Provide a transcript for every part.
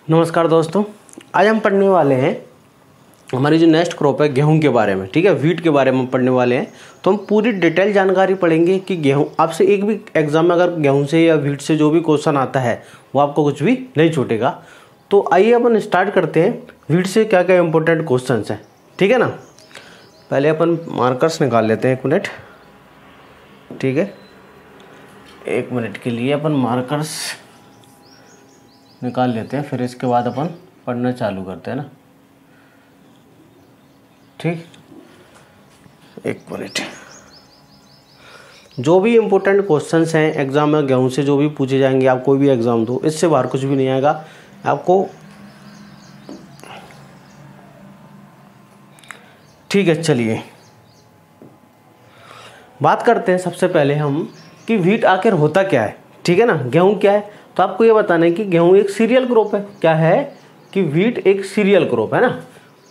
नमस्कार दोस्तों, आज हम पढ़ने वाले हैं हमारी जो नेक्स्ट क्रॉप है गेहूं के बारे में। ठीक है, वीट के बारे में पढ़ने वाले हैं। तो हम पूरी डिटेल जानकारी पढ़ेंगे कि गेहूं आपसे एक भी एग्जाम में अगर गेहूं से या वीट से जो भी क्वेश्चन आता है वो आपको कुछ भी नहीं छूटेगा। तो आइए अपन स्टार्ट करते हैं वीट से क्या क्या इंपॉर्टेंट क्वेश्चन हैं। ठीक है ना, पहले अपन मार्कर्स निकाल लेते हैं। 1 मिनट, ठीक है, 1 मिनट के लिए अपन मार्कर्स निकाल लेते हैं, फिर इसके बाद अपन पढ़ना चालू करते हैं ना। ठीक, 1 मिनट। जो भी इम्पोर्टेंट क्वेश्चंस हैं एग्जाम में गेहूं से जो भी पूछे जाएंगे, आप कोई भी एग्जाम दो, इससे बाहर कुछ भी नहीं आएगा आपको। ठीक है, चलिए बात करते हैं सबसे पहले हम कि वीट आखिर होता क्या है। ठीक है ना, गेहूं क्या है, तो आपको ये बताना है कि गेहूं एक सीरियल क्रॉप है। क्या है कि वीट एक सीरियल क्रॉप है ना।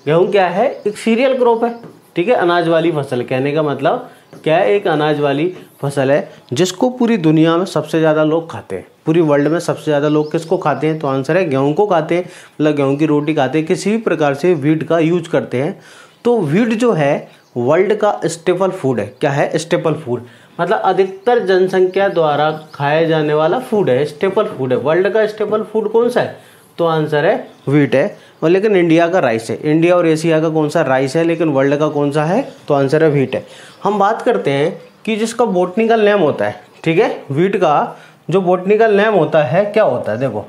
गेहूं क्या है, एक सीरियल क्रॉप है। ठीक है, अनाज वाली फसल। कहने का मतलब क्या है, एक अनाज वाली फसल है जिसको पूरी दुनिया में सबसे ज़्यादा लोग खाते हैं। पूरी वर्ल्ड में सबसे ज़्यादा लोग किसको खाते हैं, तो आंसर है गेहूं को खाते हैं। मतलब गेहूं की रोटी खाते हैं, किसी भी प्रकार से वीट का यूज करते हैं। तो वीट जो है वर्ल्ड का स्टेपल फूड है। क्या है, स्टेपल फूड, मतलब अधिकतर जनसंख्या द्वारा खाया जाने वाला फूड है, स्टेपल फूड है। वर्ल्ड का स्टेपल फूड कौन सा है, तो आंसर है वीट है। और लेकिन इंडिया का राइस है। इंडिया और एशिया का कौन सा, राइस है। लेकिन वर्ल्ड का कौन सा है, तो आंसर है वीट है। हम बात करते हैं कि जिसका बॉटनिकल नेम होता है, ठीक है, वीट का जो बॉटनिकल नेम होता है क्या होता है, देखो।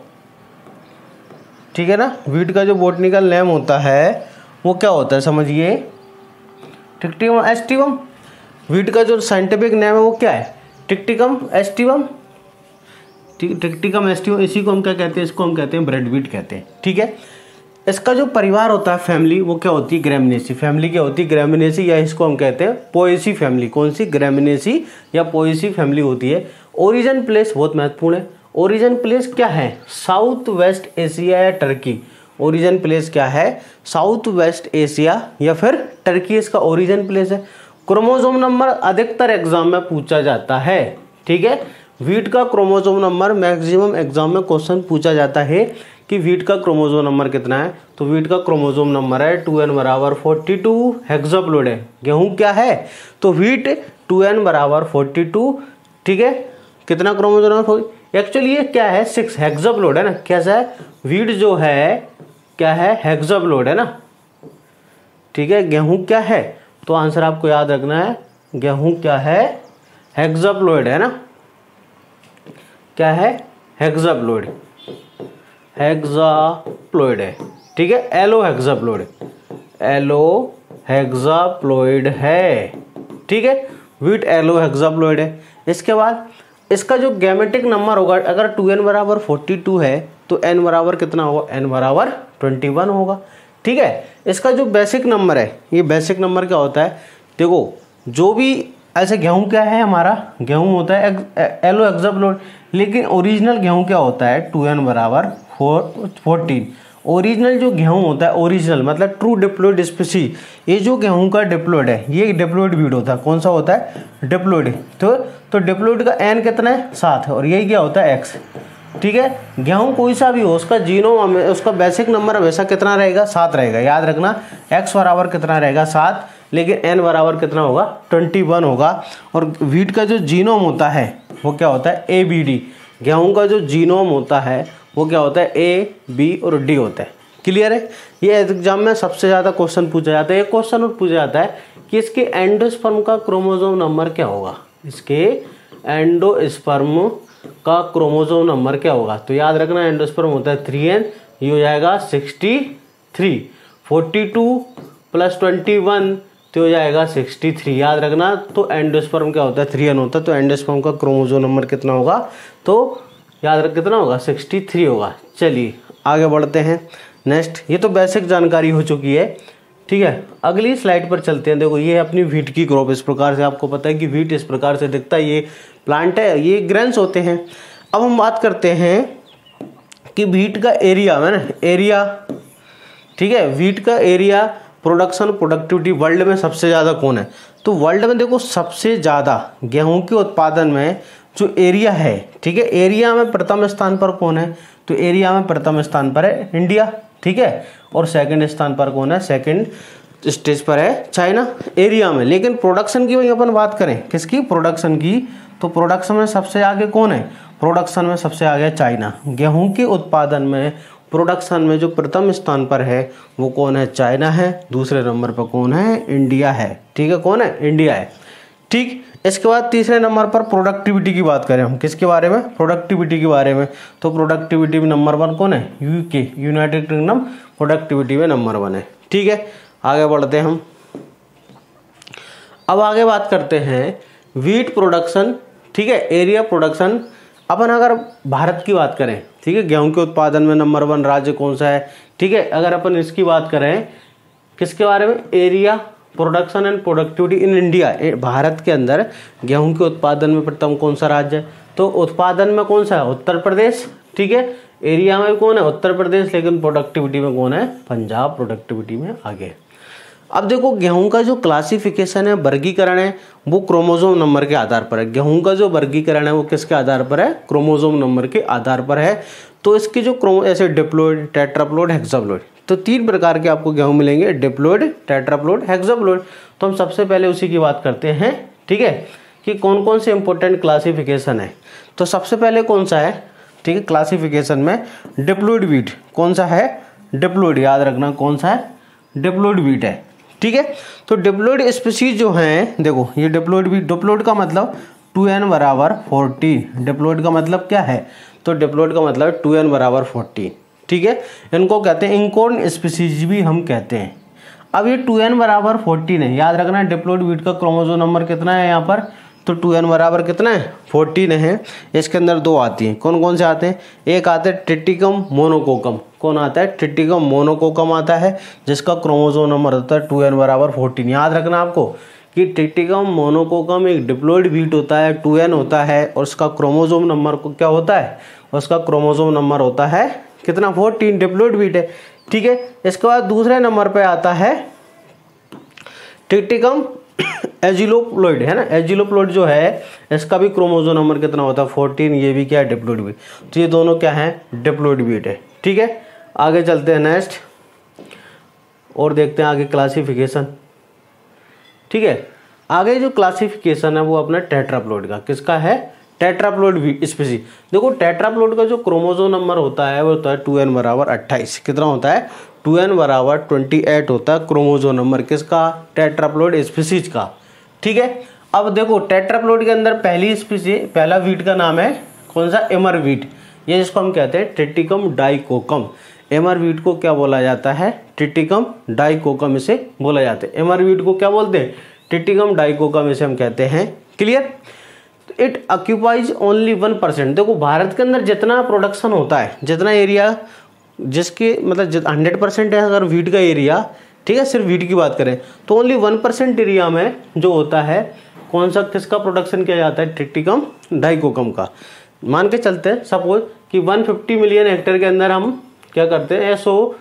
ठीक है ना, वीट का जो बॉटनिकल नेम होता है वो क्या होता है, समझिए, टिक्टिकम एस्टिवम। वीट का जो साइंटिफिक नेम है वो क्या है, टिक्टिकम एस्टिवम। टिक्टिकम एस्टिवम, इसी को हम क्या कहते हैं, इसको हम कहते हैं ब्रेड वीट कहते हैं। ठीक है, इसका जो परिवार होता है, फैमिली, वो क्या होती है, ग्रैमिनेसी। फैमिली क्या होती है, ग्रैमिनेसी, या इसको हम कहते हैं पोएसी फैमिली। कौन सी, ग्रैमिनेसी या पोएसी फैमिली होती है। ओरिजिन प्लेस बहुत महत्वपूर्ण है। ओरिजिन प्लेस क्या है, साउथ वेस्ट एशिया या टर्की। ओरिजिन प्लेस क्या है, साउथ वेस्ट एशिया या फिर टर्की इसका ओरिजिन प्लेस है। क्रोमोसोम नंबर अधिकतर एग्जाम में पूछा जाता है। ठीक है, वीट का क्रोमोसोम नंबर मैक्सिमम एग्जाम में क्वेश्चन पूछा जाता है कि वीट का क्रोमोसोम नंबर कितना है। तो वीट का क्रोमोसोम नंबर है 2n बराबर 42 हेक्साप्लॉइड है। गेहूं क्या है, तो वीट 2n बराबर 42। ठीक है, कितना क्रोमोसोम नंबर, एक्चुअली ये क्या है, 6 हेक्साप्लॉइड है ना। कैसा है, वीट जो है क्या है, हेक्साप्लॉइड है ना। ठीक है, गेहूं क्या है, तो आंसर आपको याद रखना है, गेहूं क्या है, हेक्साप्लॉइड है ना। क्या है, हेक्साप्लॉइड, हेक्साप्लॉइड है। ठीक है, एलो हेक्साप्लॉइड, एलो हेक्साप्लॉइड है। ठीक है, वीट एलो हेक्साप्लॉइड है। इसके बाद इसका जो गैमेटिक नंबर होगा, अगर 2n बराबर 42 है तो n बराबर कितना होगा, n बराबर 21 होगा। ठीक है, इसका जो बेसिक नंबर है, ये बेसिक नंबर क्या होता है, देखो, जो भी ऐसे गेहूं क्या है, हमारा गेहूं होता है एलो हेक्साप्लॉइड, लेकिन ओरिजिनल गेहूं क्या होता है, 2n बराबर 14। ओरिजिनल जो गेहूं होता है, ओरिजिनल मतलब ट्रू डिप्लॉइड स्पीसी, ये जो गेहूं का डिप्लॉइड है, ये डिप्लॉइड वीट होता है। कौन सा होता है, डिप्लॉइड। तो डिप्लॉइड का n कितना है, 7 है, और यही क्या होता है, x। ठीक है, गेहूं कोई सा भी हो, उसका जीनोम, उसका बेसिक नंबर हमेशा कितना रहेगा, 7 रहेगा। याद रखना, x बराबर कितना रहेगा, 7, लेकिन n बराबर कितना होगा, 21 होगा। और वीट का जो जीनोम होता है वो क्या होता है, ABD। गेहूं का जो जीनोम होता है वो क्या होता है, A, B और D होता है। क्लियर है, ये एग्जाम में सबसे ज़्यादा क्वेश्चन पूछा जाता है। एक क्वेश्चन और पूछा जाता है कि इसके एंडोस्पर्म का क्रोमोसोम नंबर क्या होगा, इसके एंडोस्पर्म का क्रोमोसोम नंबर क्या होगा। तो याद रखना, एंडोस्पर्म होता है 3n, ये हो जाएगा 63, 42 + 21 तो हो जाएगा 63। याद रखना, तो एंडोस्पर्म क्या होता है, 3n होता है। तो एंडोस्पर्म का क्रोमोसोम नंबर कितना होगा, तो याद रख कितना होगा, 63 होगा। चलिए आगे बढ़ते हैं नेक्स्ट। ये तो बेसिक जानकारी हो चुकी है। ठीक है, अगली स्लाइड पर चलते हैं। देखो, ये है अपनी वीट की क्रॉप। इस प्रकार से आपको पता है कि वीट इस प्रकार से दिखता है, ये प्लांट है, ये ग्रेन्स होते हैं। अब हम बात करते हैं कि वीट का एरिया है ना, एरिया। ठीक है, वीट का एरिया, प्रोडक्शन, प्रोडक्टिविटी वर्ल्ड में सबसे ज़्यादा कौन है, तो वर्ल्ड में देखो सबसे ज़्यादा गेहूं के उत्पादन में जो एरिया है, ठीक है, एरिया में प्रथम स्थान पर कौन है, तो एरिया में प्रथम स्थान पर है इंडिया, ठीक है, और सेकंड स्थान पर कौन है, सेकंड स्टेज पर है चाइना एरिया में। लेकिन प्रोडक्शन की वही अपन बात करें, किसकी, प्रोडक्शन की, तो प्रोडक्शन में सबसे आगे कौन है, प्रोडक्शन में सबसे आगे चाइना। गेहूं के उत्पादन में, प्रोडक्शन में जो प्रथम स्थान पर है वो कौन है, चाइना है। दूसरे नंबर पर कौन है, इंडिया है, ठीक है, कौन है, इंडिया है, ठीक। इसके बाद तीसरे नंबर पर प्रोडक्टिविटी की बात करें हम, किसके बारे में, प्रोडक्टिविटी के बारे में, तो प्रोडक्टिविटी में नंबर 1 कौन है, यूके, यूनाइटेड किंगडम प्रोडक्टिविटी में नंबर 1 है, ठीक है। आगे बढ़ते हैं हम, अब आगे बात करते हैं वीट प्रोडक्शन, ठीक है, एरिया प्रोडक्शन। अपन अगर भारत की बात करें, ठीक है, गेहूं के उत्पादन में नंबर 1 राज्य कौन सा है, ठीक है। अगर अपन इसकी बात करें किसके बारे में, area production and productivity in India, Bharat के अंदर गेहूं के उत्पादन में प्रथम कौन सा राज्य है, तो उत्पादन में कौन सा है, उत्तर प्रदेश, ठीक है। एरिया में कौन है, उत्तर प्रदेश, लेकिन प्रोडक्टिविटी में कौन है, पंजाब प्रोडक्टिविटी में आगे। अब देखो गेहूं का जो क्लासिफिकेशन है, वर्गीकरण है, वो क्रोमोसोम नंबर के आधार पर है। गेहूं का जो वर्गीकरण है वो किसके आधार पर है, क्रोमोसोम नंबर के आधार पर है। तो इसकी जो ऐसे डिप्लॉइड, टेट्राप्लॉइड, हेक्साप्लॉइड, तो 3 प्रकार के आपको गेहूं मिलेंगे, डिप्लॉइड, टेट्राप्लॉइड, हेक्साप्लॉइड। तो हम सबसे पहले उसी की बात करते हैं, ठीक है, कि कौन कौन से इंपॉर्टेंट क्लासिफिकेशन है। तो सबसे पहले कौन सा है, ठीक है, क्लासिफिकेशन में डिप्लॉइड व्हीट कौन सा है, डिप्लॉइड, याद रखना कौन सा है, डिप्लॉइड व्हीट है, ठीक है। तो डिप्लॉइड स्पीशीज जो हैं, देखो ये डिप्लॉइड व्हीट, डिप्लॉइड का मतलब 2n बराबर 40, डिप्लॉइड का मतलब क्या है, तो डिप्लॉइड का मतलब 2n बराबर 40, ठीक है। इनको कहते हैं इंकॉर्न स्पीशीज भी हम कहते हैं। अब ये 2n बराबर 14 है, याद रखना डिप्लॉइड व्हीट का क्रोमोसोम नंबर कितना है यहाँ पर, तो 2n बराबर कितना है, 14 है। इसके अंदर 2 आती हैं, कौन कौन से आते हैं, एक आते हैं ट्रिटिकम मोनोकोकम, कौन आता है, ट्रिटिकम मोनोकोकम आता है, जिसका क्रोमोसोम नंबर होता है 2n बराबर 14। याद रखना आपको कि ट्रिटिकम मोनोकोकम एक डिप्लॉइड व्हीट होता है, 2n होता है, और उसका क्रोमोसोम नंबर को क्या होता है, उसका क्रोमोसोम नंबर होता है कितना, 14, डिप्लॉइड व्हीट है, ठीक है। इसके बाद दूसरे नंबर पे आता है ट्रिटिकम एजिलोप्लॉइड, है ना, एजिलोप्लॉइड जो है इसका भी क्रोमोसोम नंबर कितना होता है, 14, ये भी क्या है, डिप्लॉइड व्हीट। तो ये दोनों क्या है, डिप्लॉइड व्हीट है, ठीक है। आगे चलते हैं नेक्स्ट और देखते हैं आगे क्लासिफिकेशन, ठीक है। आगे जो क्लासिफिकेशन है वो अपना टेट्राप्लॉइड का, किसका है, टेट्राप्लॉइड स्पीशीज। देखो टेट्राप्लॉइड का जो क्रोमोसोम नंबर होता है वो होता है 2n बराबर 28, कितना होता है, 2n बराबर 28 होता है क्रोमोसोम नंबर किसका, टेट्राप्लॉइड स्पीशीज का, ठीक है। अब देखो टेट्राप्लॉइड के अंदर पहली स्पीशीज, पहला वीट का नाम है कौन सा, एमर वीट, ये जिसको हम कहते हैं ट्रिटिकम डाइकोकम। एमर वीट को क्या बोला जाता है, ट्रिटिकम डाइकोकम इसे बोला जाता है। एमर वीट को क्या बोलते हैं, ट्रिटिकम डाइकोकम इसे हम कहते हैं, क्लियर। It occupies only 1%। देखो भारत के अंदर जितना प्रोडक्शन होता है, जितना एरिया, जिसके मतलब 100% है अगर वीट का एरिया, ठीक है, सिर्फ वीट की बात करें तो ओनली 1% एरिया में जो होता है कौन सा, किसका प्रोडक्शन किया जाता है, ट्रिटिकम डाइकोकम का। मान के चलते हैं सपोज कि 150 मिलियन हेक्टेयर के अंदर हम क्या करते हैं, 100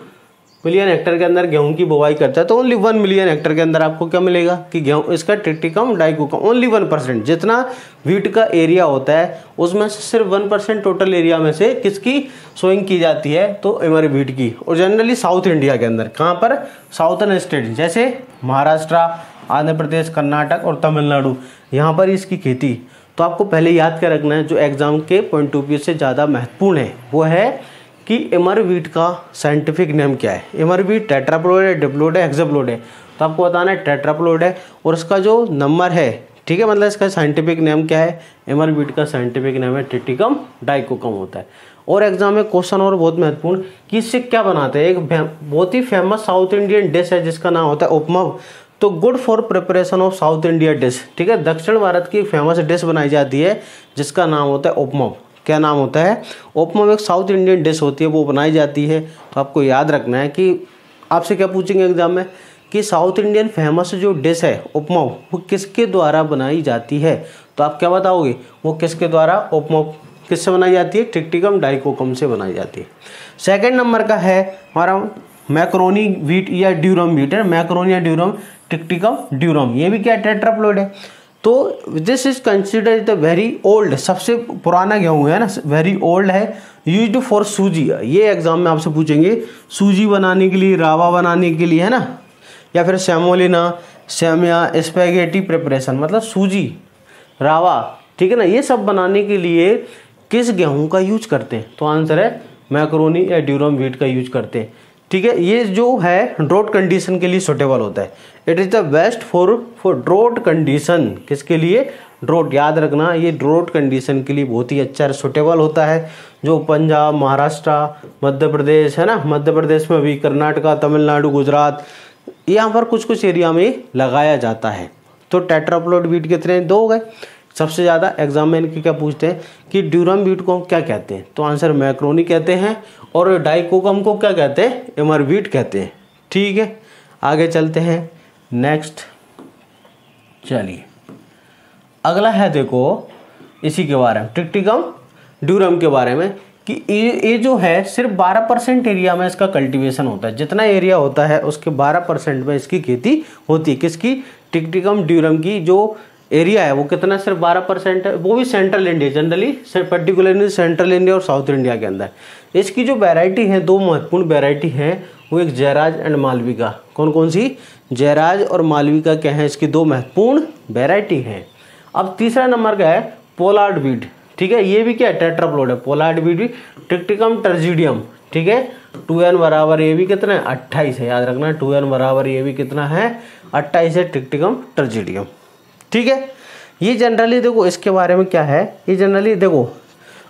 मिलियन हेक्टेयर के अंदर गेहूं की बुवाई करता है, तो ओनली 1 मिलियन हेक्टेयर के अंदर आपको क्या मिलेगा कि गेहूं, इसका ट्रिटिकम डाइकोकम ओनली 1%। जितना वीट का एरिया होता है उसमें से सिर्फ 1% टोटल एरिया में से किसकी सोइंग की जाती है, तो हमारे वीट की। और जनरली साउथ इंडिया के अंदर, कहाँ पर, साउथर्न स्टेट जैसे महाराष्ट्र, आंध्र प्रदेश, कर्नाटक और तमिलनाडु, यहाँ पर इसकी खेती। तो आपको पहले याद क्या रखना है, जो एग्जाम के पॉइंट ऑफ व्यू से ज़्यादा महत्वपूर्ण है वो है कि एमर वीट का साइंटिफिक नेम क्या है। एमर वीट टेट्राप्लॉइड है, डिप्लॉइड है, हेक्साप्लॉइड है, तो आपको बताना है टेट्राप्लॉइड है, और इसका जो नंबर है, ठीक है, मतलब इसका साइंटिफिक नेम क्या है, एमर वीट का साइंटिफिक नेम है ट्रिटिकम डाइकोकम होता है। और एग्जाम में क्वेश्चन और बहुत महत्वपूर्ण कि इससे क्या बनाते हैं, एक बहुत ही फेमस साउथ इंडियन डिश है जिसका नाम होता है उपमा। तो good for preparation of south India dish, ठीक है, दक्षिण भारत की फेमस डिश बनाई जाती है जिसका नाम होता है उपमा। क्या नाम होता है, उपमा एक साउथ इंडियन डिश होती है, वो बनाई जाती है। तो आपको याद रखना है कि आपसे क्या पूछेंगे एग्जाम में कि साउथ इंडियन फेमस जो डिश है उपमा, वो किसके द्वारा बनाई जाती है, तो आप क्या बताओगे, वो किसके द्वारा, उपमा किससे बनाई जाती है, ट्रिटिकम डाइकोकम से बनाई जाती है। सेकंड नंबर का है हमारा मैक्रोनी व्हीट या ड्यूरम व्हीट है, मैक्रोनी या ड्यूरम, ट्रिटिकम ड्यूरम, ये भी क्या टेट्राप्लॉइड है। तो तो this is considered the very old, सबसे पुराना गेहूँ है ना, वेरी ओल्ड है, यूज्ड फॉर सूजी। ये एग्जाम में आपसे पूछेंगे सूजी बनाने के लिए, रावा बनाने के लिए, है ना, या फिर सेमोलिना, सेमिया, स्पैगेटी प्रिपरेशन, मतलब सूजी, रावा, ठीक है ना, ये सब बनाने के लिए किस गेहूं का यूज करते हैं? तो आंसर है मैक्रोनी या ड्यूरम व्हीट का यूज करते हैं। ठीक है, ये जो है ड्रोट कंडीशन के लिए सुटेबल होता है। It is the best for draught condition. किसके लिए? ड्रोट, याद रखना, ये ड्रोट कंडीशन के लिए बहुत ही अच्छा सुटेबल होता है। जो पंजाब, महाराष्ट्र, मध्य प्रदेश है ना, मध्य प्रदेश में भी, कर्नाटका, तमिलनाडु, गुजरात, यहाँ पर कुछ कुछ एरिया में लगाया जाता है। तो टेट्राप्लोइड व्हीट कितने? 2 हो गए। सबसे ज़्यादा एग्जाम में इनके क्या पूछते हैं कि ड्यूरम व्हीट को क्या कहते हैं? तो आंसर मैक्रोनी कहते हैं, और डाइकोकम को क्या कहते हैं? एमर व्हीट कहते हैं। ठीक है, आगे चलते हैं नेक्स्ट। चलिए अगला है, देखो इसी के बारे में, टिक्टिकम ड्यूरम के बारे में, कि ये जो है सिर्फ 12% एरिया में इसका कल्टीवेशन होता है। जितना एरिया होता है उसके 12% में इसकी खेती होती है। किसकी? टिक्टिकम ड्यूरम की जो एरिया है वो कितना? सिर्फ 12% है, वो भी central India, generally particularly central India और साउथ इंडिया के अंदर। इसकी जो वैरायटी है, 2 महत्वपूर्ण वैरायटी हैं, वो एक जयराज एंड मालविका। कौन कौन सी? जयराज और मालविका क्या है? इसकी 2 महत्वपूर्ण वैरायटी हैं। अब तीसरा नंबर का है पोलार्ड व्हीट। ठीक है, ये भी क्या है? टेट्राप्लोइड है। पोलार्ड व्हीट भी टिक्टिकम टर्जिडियम। ठीक है, 2n बराबर ये भी कितना है? 28 है। याद रखना 2n बराबर ये भी कितना है? 28 है, टिक्टिकम टर्जिडियम। ठीक है, ये जनरली देखो इसके बारे में क्या है, ये जनरली देखो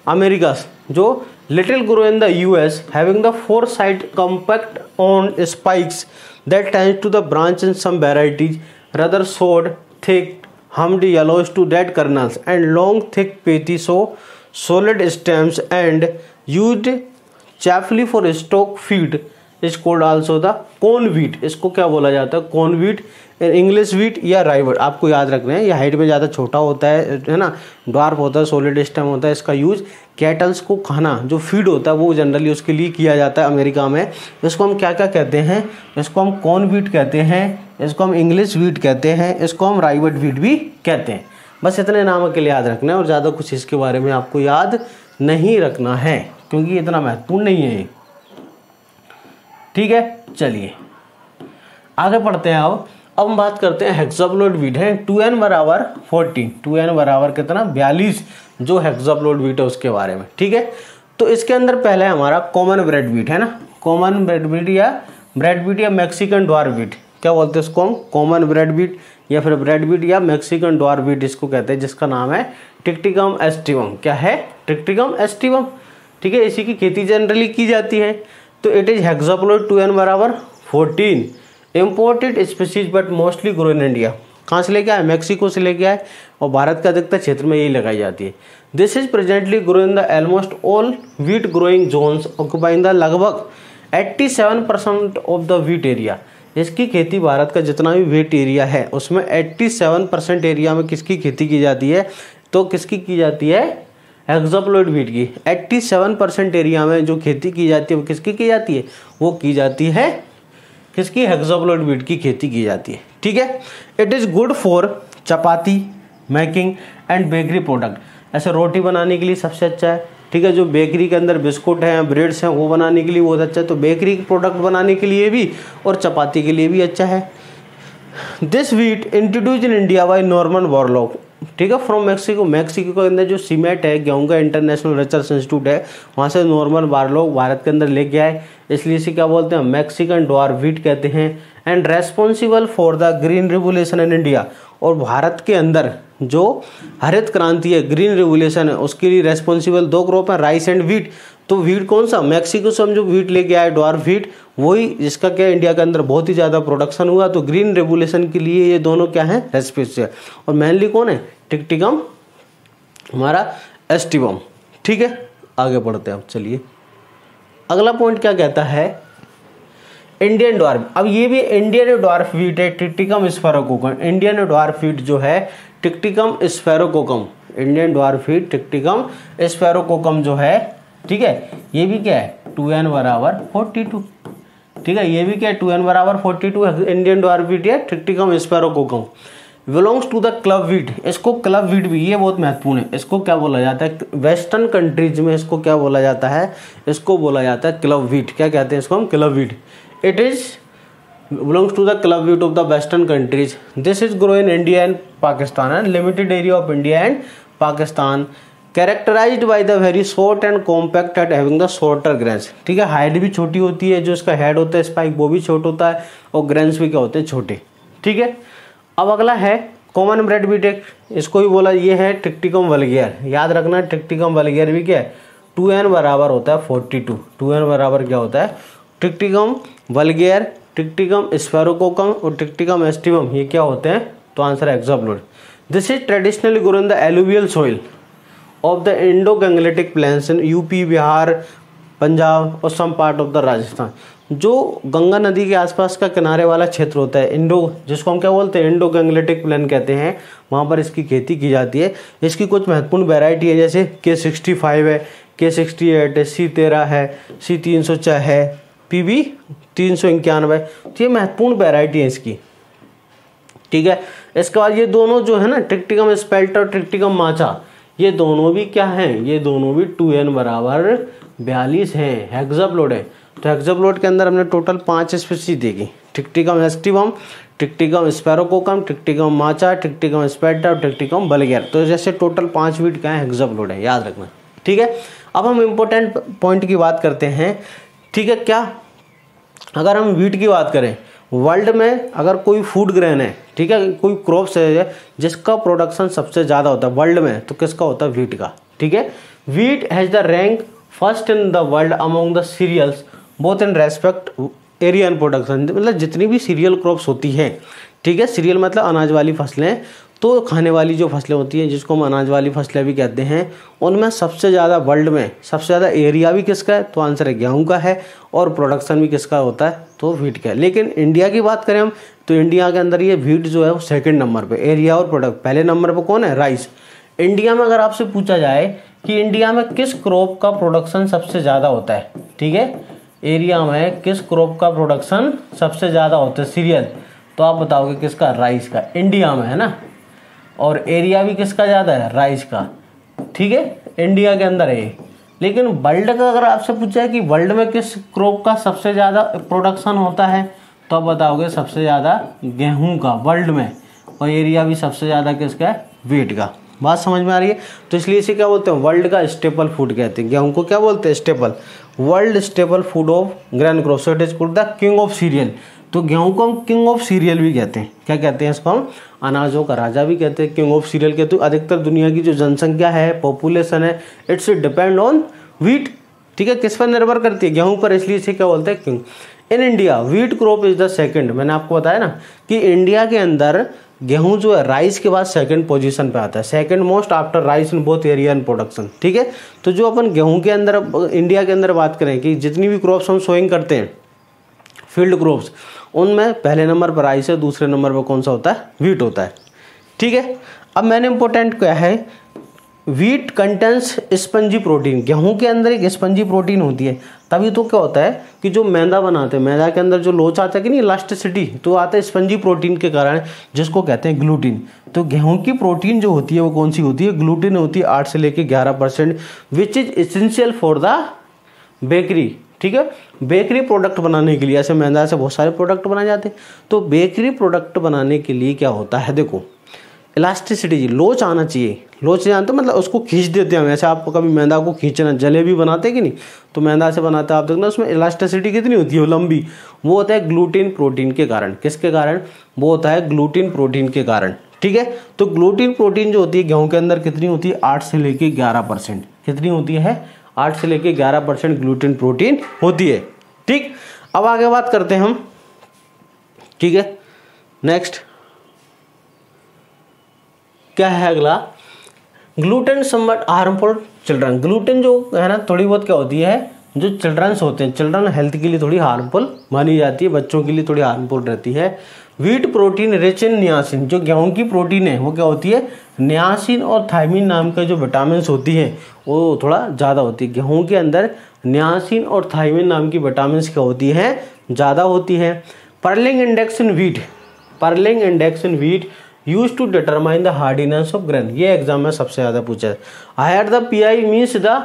अमेरिका जो little grow in the US having the 4 side compact on spikes that tends to the branch in some varieties rather short, thick, humped yellows to red kernels and long thick pathy so solid stems and used chiefly for stock feed is called also the corn wheat। इसको क्या बोला जाता है? corn wheat, English wheat या राइवट। आपको याद रखना है, ये हाइट में ज़्यादा छोटा होता है ना, ड्वार्फ होता है, सॉलिड स्टेम होता है। इसका यूज कैटल्स को खाना, जो फीड होता है वो जनरली उसके लिए किया जाता है अमेरिका में। इसको हम क्या क्या कहते हैं? इसको हम कॉर्न व्हीट कहते हैं, इसको हम इंग्लिश व्हीट कहते हैं, इसको हम राइवट व्हीट भी कहते हैं। बस इतने नाम के लिए याद रखना है, और ज़्यादा कुछ इसके बारे में आपको याद नहीं रखना है, क्योंकि इतना महत्वपूर्ण नहीं है ये। ठीक है, चलिए आगे पढ़ते हैं। अब हम बात करते हैं हेक्साप्लोइड व्हीट है। 2n बराबर 40, 2n बराबर कितना? 42, जो हेक्साप्लोइड व्हीट है उसके बारे में। ठीक है, तो इसके अंदर पहले हमारा कॉमन ब्रेड व्हीट है ना, कॉमन ब्रेड व्हीट या ब्रेड व्हीट या मैक्सिकन ड्वार्फ व्हीट, क्या बोलते हैं इसको हम? कॉमन ब्रेड व्हीट या फिर ब्रेड व्हीट या मैक्सिकन ड्वार्फ व्हीट इसको कहते हैं, जिसका नाम है टिक्टिकम एस्टिवम। क्या है? टिक्टिकम एस्टिवम। ठीक है, इसी की खेती जनरली की जाती है। तो इट इज हेक्साप्लोइड 2n बराबर 14, imported species but mostly grow in India. कहाँ से लेके आए? मैक्सिको से लेके आए, और भारत का अधिकतर क्षेत्र में यही लगाई जाती है। This is presently grow in the almost all wheat growing zones occupying the लगभग 87% ऑफ द व्हीट एरिया। इसकी खेती भारत का जितना भी व्हीट एरिया है उसमें 87% एरिया में किसकी खेती की जाती है? तो किसकी की जाती है? हेक्साप्लोइड व्हीट की। 87% एरिया में जो खेती की जाती है वो किसकी की जाती है? वो की जाती है किसकी? हेक्साप्लोइड व्हीट की खेती की जाती है। ठीक है, it is good for chapati making and bakery product. ऐसे रोटी बनाने के लिए सबसे अच्छा है। ठीक है, जो बेकरी के अंदर बिस्कुट हैं, ब्रेड्स हैं, वो बनाने के लिए बहुत अच्छा है। तो बेकरी प्रोडक्ट बनाने के लिए भी और चपाती के लिए भी अच्छा है। This wheat introduce in India by Norman Borlaug. ठीक है, फ्रॉम मैक्सिको। मैक्सिको के अंदर जो सीमेट है, गेहूं का इंटरनेशनल रिसर्च इंस्टीट्यूट है, वहाँ से नॉर्मन बोरलॉग भारत के अंदर लेके आए, इसलिए इसे क्या बोलते हैं? मैक्सिकन ड्वार्फ व्हीट कहते हैं। And responsible for the green revolution in India. और भारत के अंदर जो हरित क्रांति है, ग्रीन रिवोल्यूशन है, उसके लिए रेस्पॉन्सिबल 2 क्रॉप है, राइस एंड व्हीट। तो व्हीट कौन सा? मैक्सिको से हम जो व्हीट लेके आए ड्वार्फ व्हीट, वही जिसका क्या इंडिया के अंदर बहुत ही ज़्यादा प्रोडक्शन हुआ। तो ग्रीन रेवोल्यूशन के लिए ये दोनों क्या है? रेस्पॉन्सिबल। और मेनली कौन है? टिक्टिकम हमारा एस्टिवम। ठीक है, आगे बढ़ते हैं अब। चलिए अगला पॉइंट क्या कहता है? Indian dwarf. अब ये भी इंडियन ड्वार्फ व्हीट है, टिक्टिकम स्फेरोकोकम। इंडियन ड्वार्फ व्हीट जो है टिक्टिकम स्फेरोकोकम, इंडियन ड्वार्फ व्हीट टिक्टिकम स्फेरोकोकम जो है, ठीक है, ये भी क्या है? 2n बराबर 42। ठीक है, ये भी क्या है? 2n बराबर 42 इंडियन ड्वार्फ व्हीट है, Triticum sphaerococcum. Belongs to the club wheat, इसको क्लब व्हीट भी, ये बहुत महत्वपूर्ण है, इसको क्या बोला जाता है वेस्टर्न कंट्रीज में, इसको क्या बोला जाता है, इसको बोला जाता है क्लब व्हीट। क्या कहते हैं इसको हम, club wheat. It is belongs to the club wheat of the western countries. This is grown in India and Pakistan and limited area of India and Pakistan, characterized by the very short and compact at having the shorter grains। ठीक है, height भी छोटी होती है, जो इसका head होता है स्पाइक वो भी छोटा होता है, और ग्रेन्स भी क्या होते हैं, छोटे। ठीक है, अब अगला है कॉमन ब्रेड व्हीट, इसको भी बोला, ये है ट्रिक्टिकम वल्गेयर। याद रखना ट्रिक्टिकम वल्गेयर भी क्या है, 2n बराबर होता है 42, 2n बराबर क्या होता है, ट्रिक्टिकम वल्गेयर, ट्रिक्टिकम स्पैरोकोकम और ट्रिक्टिकम एस्टिवम, ये क्या होते हैं, तो आंसर है hexaploid. This is traditionally grown in the alluvial soil of the Indo Gangetic plains in UP, Bihar, Punjab और some part of the Rajasthan. जो गंगा नदी के आसपास का किनारे वाला क्षेत्र होता है, इंडो, जिसको हम क्या बोलते हैं, इंडो गैंगलिटिक प्लेन कहते हैं, वहाँ पर इसकी खेती की जाती है। इसकी कुछ महत्वपूर्ण वेराइटी है, जैसे K65 है, K68 है, C13 है, C304 है, PB 391, तो ये महत्वपूर्ण वेराइटी है इसकी। ठीक है, इसके बाद ये दोनों जो है ना, ट्रिक्टिकम स्पेल्ट और ट्रिक्टिकम माचा, ये दोनों भी क्या हैं, ये दोनों भी 2n बराबर 42 हैं, हेक्साप्लोइड है। तो हेक्साप्लोइड के अंदर हमने टोटल 5 स्पीशीज देखी, ट्रिक्टिकम एस्टिवम, ट्रिक्टिकम स्पैरोकोकम, ट्रिक्टिकम माचा, ट्रिक्टिकम स्पेल्टा और ट्रिक्टिकम वल्गेयर। तो जैसे टोटल 5 व्हीट का हेक्साप्लोइड है, याद रखना। ठीक है, अब हम इम्पोर्टेंट पॉइंट की बात करते हैं। ठीक है, क्या अगर हम व्हीट की बात करें, वर्ल्ड में अगर कोई फूड ग्रेन है, ठीक है, कोई क्रॉप्स है जिसका प्रोडक्शन सबसे ज़्यादा होता है वर्ल्ड में, तो किसका होता है, व्हीट का। ठीक है, wheat has the rank first in the world among the cereals both in respect area and production. मतलब जितनी भी सीरियल क्रॉप्स होती हैं, ठीक है, सीरियल मतलब अनाज वाली फसलें, तो खाने वाली जो फसलें होती हैं जिसको हम अनाज वाली फसलें भी कहते हैं, उनमें सबसे ज़्यादा वर्ल्ड में सबसे ज़्यादा एरिया भी किसका है, तो आंसर है गेहूं का है, और प्रोडक्शन भी किसका होता है, तो व्हीट का है। लेकिन इंडिया की बात करें हम, तो इंडिया के अंदर ये व्हीट जो है वो सेकंड नंबर पे, एरिया और प्रोडक्ट पहले नंबर पे कौन है, राइस। इंडिया में अगर आपसे पूछा जाए कि इंडिया में किस क्रॉप का प्रोडक्शन सबसे ज़्यादा होता है, ठीक है, एरिया में किस क्रॉप का प्रोडक्शन सबसे ज़्यादा होता है, सीरियल, तो आप बताओगे किसका, राइस का, इंडिया में, है ना। और एरिया भी किसका ज़्यादा है, राइस का। ठीक है, इंडिया के अंदर है। लेकिन वर्ल्ड का अगर आपसे पूछा है कि वर्ल्ड में किस क्रॉप का सबसे ज़्यादा प्रोडक्शन होता है, तो आप बताओगे सबसे ज़्यादा गेहूं का वर्ल्ड में, और एरिया भी सबसे ज़्यादा किसका है, व्हीट का। बात समझ में आ रही है। तो इसलिए इसे क्या बोलते हैं, वर्ल्ड का स्टेपल फूड कहते हैं। गेहूं को क्या बोलते हैं, staple, world staple food of grain crop, so it is called the king of serial. तो गेहूं को हम किंग ऑफ सीरियल भी कहते हैं। क्या कहते हैं इसको हम, अनाजों का राजा भी कहते हैं, किंग ऑफ सीरियल कहते हैं। अधिकतर दुनिया की जो जनसंख्या है, पॉपुलेशन है, इट्स डिपेंड ऑन व्हीट। ठीक है, किस पर निर्भर करती है, गेहूं पर, इसलिए इसे क्या बोलते हैं, king. In India wheat crop is the second. मैंने आपको बताया ना कि इंडिया के अंदर गेहूं जो है राइस के बाद सेकंड पोजीशन पे आता है, second most after rice in both area and production. ठीक है, तो जो अपन गेहूं के अंदर इंडिया के अंदर बात करें कि जितनी भी क्रॉप्स हम सोइंग करते हैं, फील्ड क्रॉप्स, उनमें पहले नंबर पर राइस है, दूसरे नंबर पर कौन सा होता है, व्हीट होता है। ठीक है, अब मैंने इंपॉर्टेंट क्या है, व्हीट कंटेंस स्पंजी प्रोटीन। गेहूं के अंदर एक स्पंजी प्रोटीन होती है, तभी तो क्या होता है कि जो मैदा बनाते हैं, मैदा के अंदर जो लोच आता है कि नहीं, इलास्टिसिटी, तो आता है स्पंजी प्रोटीन के कारण, जिसको कहते हैं ग्लूटीन। तो गेहूं की प्रोटीन जो होती है वो कौन सी होती है, ग्लूटीन होती है 8 से लेकर 11%, which is essential for the bakery. ठीक है, बेकरी प्रोडक्ट बनाने के लिए, ऐसे मैदा से बहुत सारे प्रोडक्ट बनाए जाते हैं, तो बेकरी प्रोडक्ट बनाने के लिए क्या होता है, देखो इलास्टिसिटी, लोच आना चाहिए। लोच जानते मतलब उसको खींच देते हैं हम, ऐसे आपको कभी मैदा को खींचना, जलेबी बनाते कि नहीं, तो मैदा से बनाते हैं आप, देखना उसमें इलास्टिसिटी कितनी होती है, लंबी, वो होता है ग्लूटीन प्रोटीन के कारण। किसके कारण, वो होता है ग्लूटीन प्रोटीन के कारण। ठीक है, तो ग्लूटीन प्रोटीन जो होती है गेहूं के अंदर कितनी होती है, 8 से लेके 11%। कितनी होती है, 8 से लेके 11% ग्लूटीन प्रोटीन होती है। ठीक, अब आगे बात करते हैं हम। ठीक है, नेक्स्ट क्या है अगला, gluten somewhat harmful children. Gluten जो है ना, थोड़ी बहुत क्या होती है, जो चिल्ड्रंस होते हैं, चिल्ड्रन हेल्थ के लिए थोड़ी हार्मफुल मानी जाती है, बच्चों के लिए थोड़ी हार्मफुल रहती है। Wheat protein rich in niacin, जो गेहूं की प्रोटीन है वो क्या होती है, नियासिन और थायमिन नाम के जो विटामिन होती हैं वो थोड़ा ज़्यादा होती है। गेहूं के अंदर नियासिन और थायमिन नाम की विटामिन क्या होती है, ज़्यादा होती है। Pearling index in wheat, pearling index in wheat use to determine the hardiness of grain. ये एग्जाम में सबसे ज़्यादा पूछा है। Higher the PI means the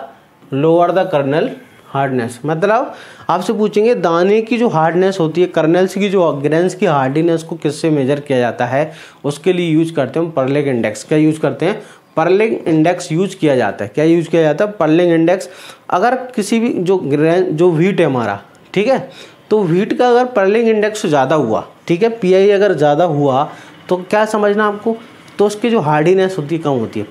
lower the kernel hardness. मतलब आपसे पूछेंगे दाने की जो हार्डनेस होती है, कर्नल्स की जो ग्रेन्स की हार्डीनेस को किससे मेजर किया जाता है, उसके लिए यूज करते हैं पर्लिंग इंडेक्स। क्या यूज करते हैं? पर्लिंग इंडेक्स यूज किया जाता है। क्या यूज किया जाता है? Pearling index. अगर किसी भी जो व्हीट है हमारा, ठीक है, तो व्हीट का अगर पर्लिंग इंडेक्स ज़्यादा हुआ, ठीक है, पीआई अगर ज़्यादा हुआ तो क्या समझना आपको, तो उसकी जो हार्डीनेस होती है कम होती है।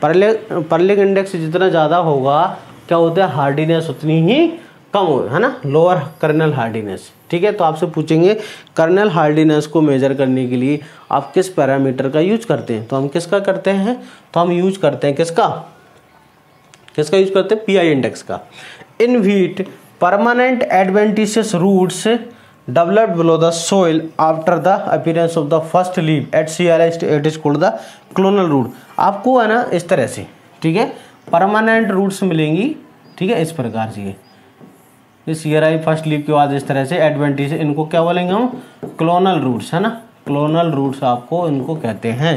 पर्लिंग इंडेक्स जितना ज़्यादा होगा क्या होता है, हार्डीनेस उतनी ही कम हो, है ना, लोअर कर्नल हार्डीनेस। ठीक है, तो आपसे पूछेंगे कर्नल हार्डीनेस को मेजर करने के लिए आप किस पैरामीटर का यूज करते हैं, तो हम किसका करते हैं, तो हम यूज करते हैं किसका यूज करते हैं, पीआई इंडेक्स का। In wheat permanent adventitious roots developed below the soil after the appearance of the first leaf at CRI it is called the clonal root। आपको है ना इस तरह से, ठीक है, परमानेंट रूट्स मिलेंगी, ठीक है, इस प्रकार से ये CRI फर्स्ट लीफ के बाद इस तरह से एडवेंटिशियस, इनको क्या बोलेंगे हम, क्लोनल रूट्स, है ना, क्लोनल रूट्स आपको इनको कहते हैं।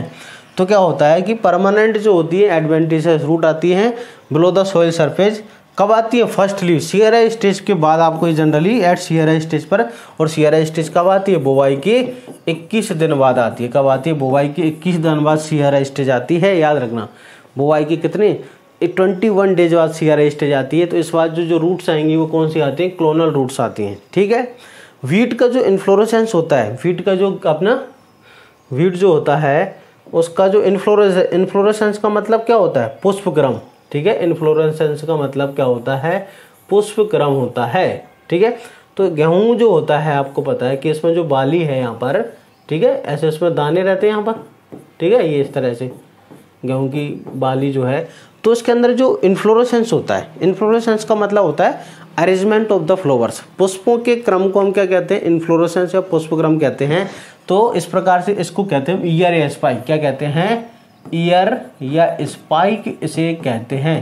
तो क्या होता है कि परमानेंट जो होती है एडवेंटिशियस रूट आती है बिलो द सोइल सरफेस, कब आती है, फर्स्ट लीव CRI स्टेज के बाद आपको जनरली एट CRI स्टेज पर, और CRI स्टेज कब आती है, बुवाई के 21 दिन बाद आती है। कब आती है, बुवाई के 21 दिन बाद CRI स्टेज आती है, याद रखना, बुवाई के कितने 21 डेज बाद CRI स्टेज आती है। तो इस बात जो रूट्स आएंगी वो कौन सी आती हैं, क्लोनल रूट्स आती हैं। ठीक है, वीट का जो इन्फ्लोरेसेंस होता है, वीट का जो अपना वीट जो होता है उसका जो इन्फ्लोरेसेंस का मतलब क्या होता है, पुष्पक्रम। ठीक है, इन्फ्लोरेसेंस का मतलब क्या होता है, पुष्पक्रम होता है। ठीक है, तो गेहूं जो होता है आपको पता है कि इसमें जो बाली है यहाँ पर, ठीक है, ऐसे इसमें दाने रहते हैं यहाँ पर, ठीक है, ये इस तरह से गेहूं की बाली जो है, तो इसके अंदर जो इन्फ्लोरेसेंस होता है, इन्फ्लोरेसेंस का मतलब होता है अरेंजमेंट ऑफ द फ्लावर्स, पुष्पों के क्रम को हम क्या कहते हैं, इन्फ्लोरेसेंस या पुष्पक्रम कहते हैं। तो इस प्रकार से इसको कहते हैं ईयर या स्पाइक, क्या कहते हैं, ईयर या स्पाइक इसे कहते हैं।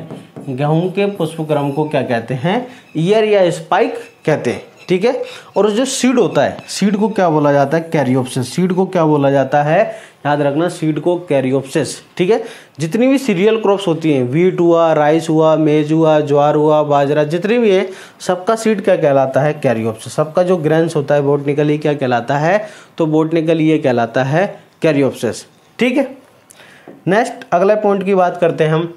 गेहूं के पुष्पक्रम को क्या कहते हैं, ईयर या स्पाइक कहते हैं। ठीक है, और जो सीड होता है, सीड को क्या बोला जाता है, कैरियोप्सिस। सीड को क्या बोला जाता है, याद रखना, सीड को कैरियोप्सिस। ठीक है, जितनी भी सीरियल क्रॉप्स होती हैं, वीट हुआ, राइस हुआ, मेज हुआ, ज्वार हुआ, बाजरा, जितनी भी है, सबका सीड क्या कहलाता है, कैरियोप्सिस। सबका जो ग्रेन्स होता है बोटनिकली क्या कहलाता है, तो बोटनिकली ये कहलाता है कैरियोप्सिस। ठीक है, नेक्स्ट अगले पॉइंट की बात करते हैं हम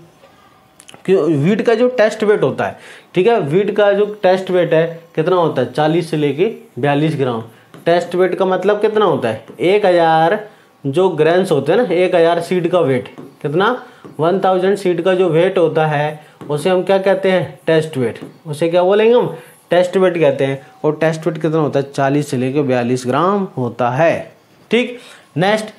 कि वीट का जो टेस्ट वेट होता है, ठीक है, वीट का जो टेस्ट वेट है कितना होता है, 40 से लेके 42 ग्राम। टेस्ट वेट का मतलब कितना होता है, 1000 जो ग्रेन्स होते हैं ना, 1000 सीड का वेट, कितना, 1000 सीड का जो वेट होता है उसे हम क्या कहते हैं, टेस्ट वेट। उसे क्या बोलेंगे हम, टेस्ट वेट कहते हैं। और टेस्ट वेट कितना होता है, 40 से लेके 42 ग्राम होता है। ठीक, नेक्स्ट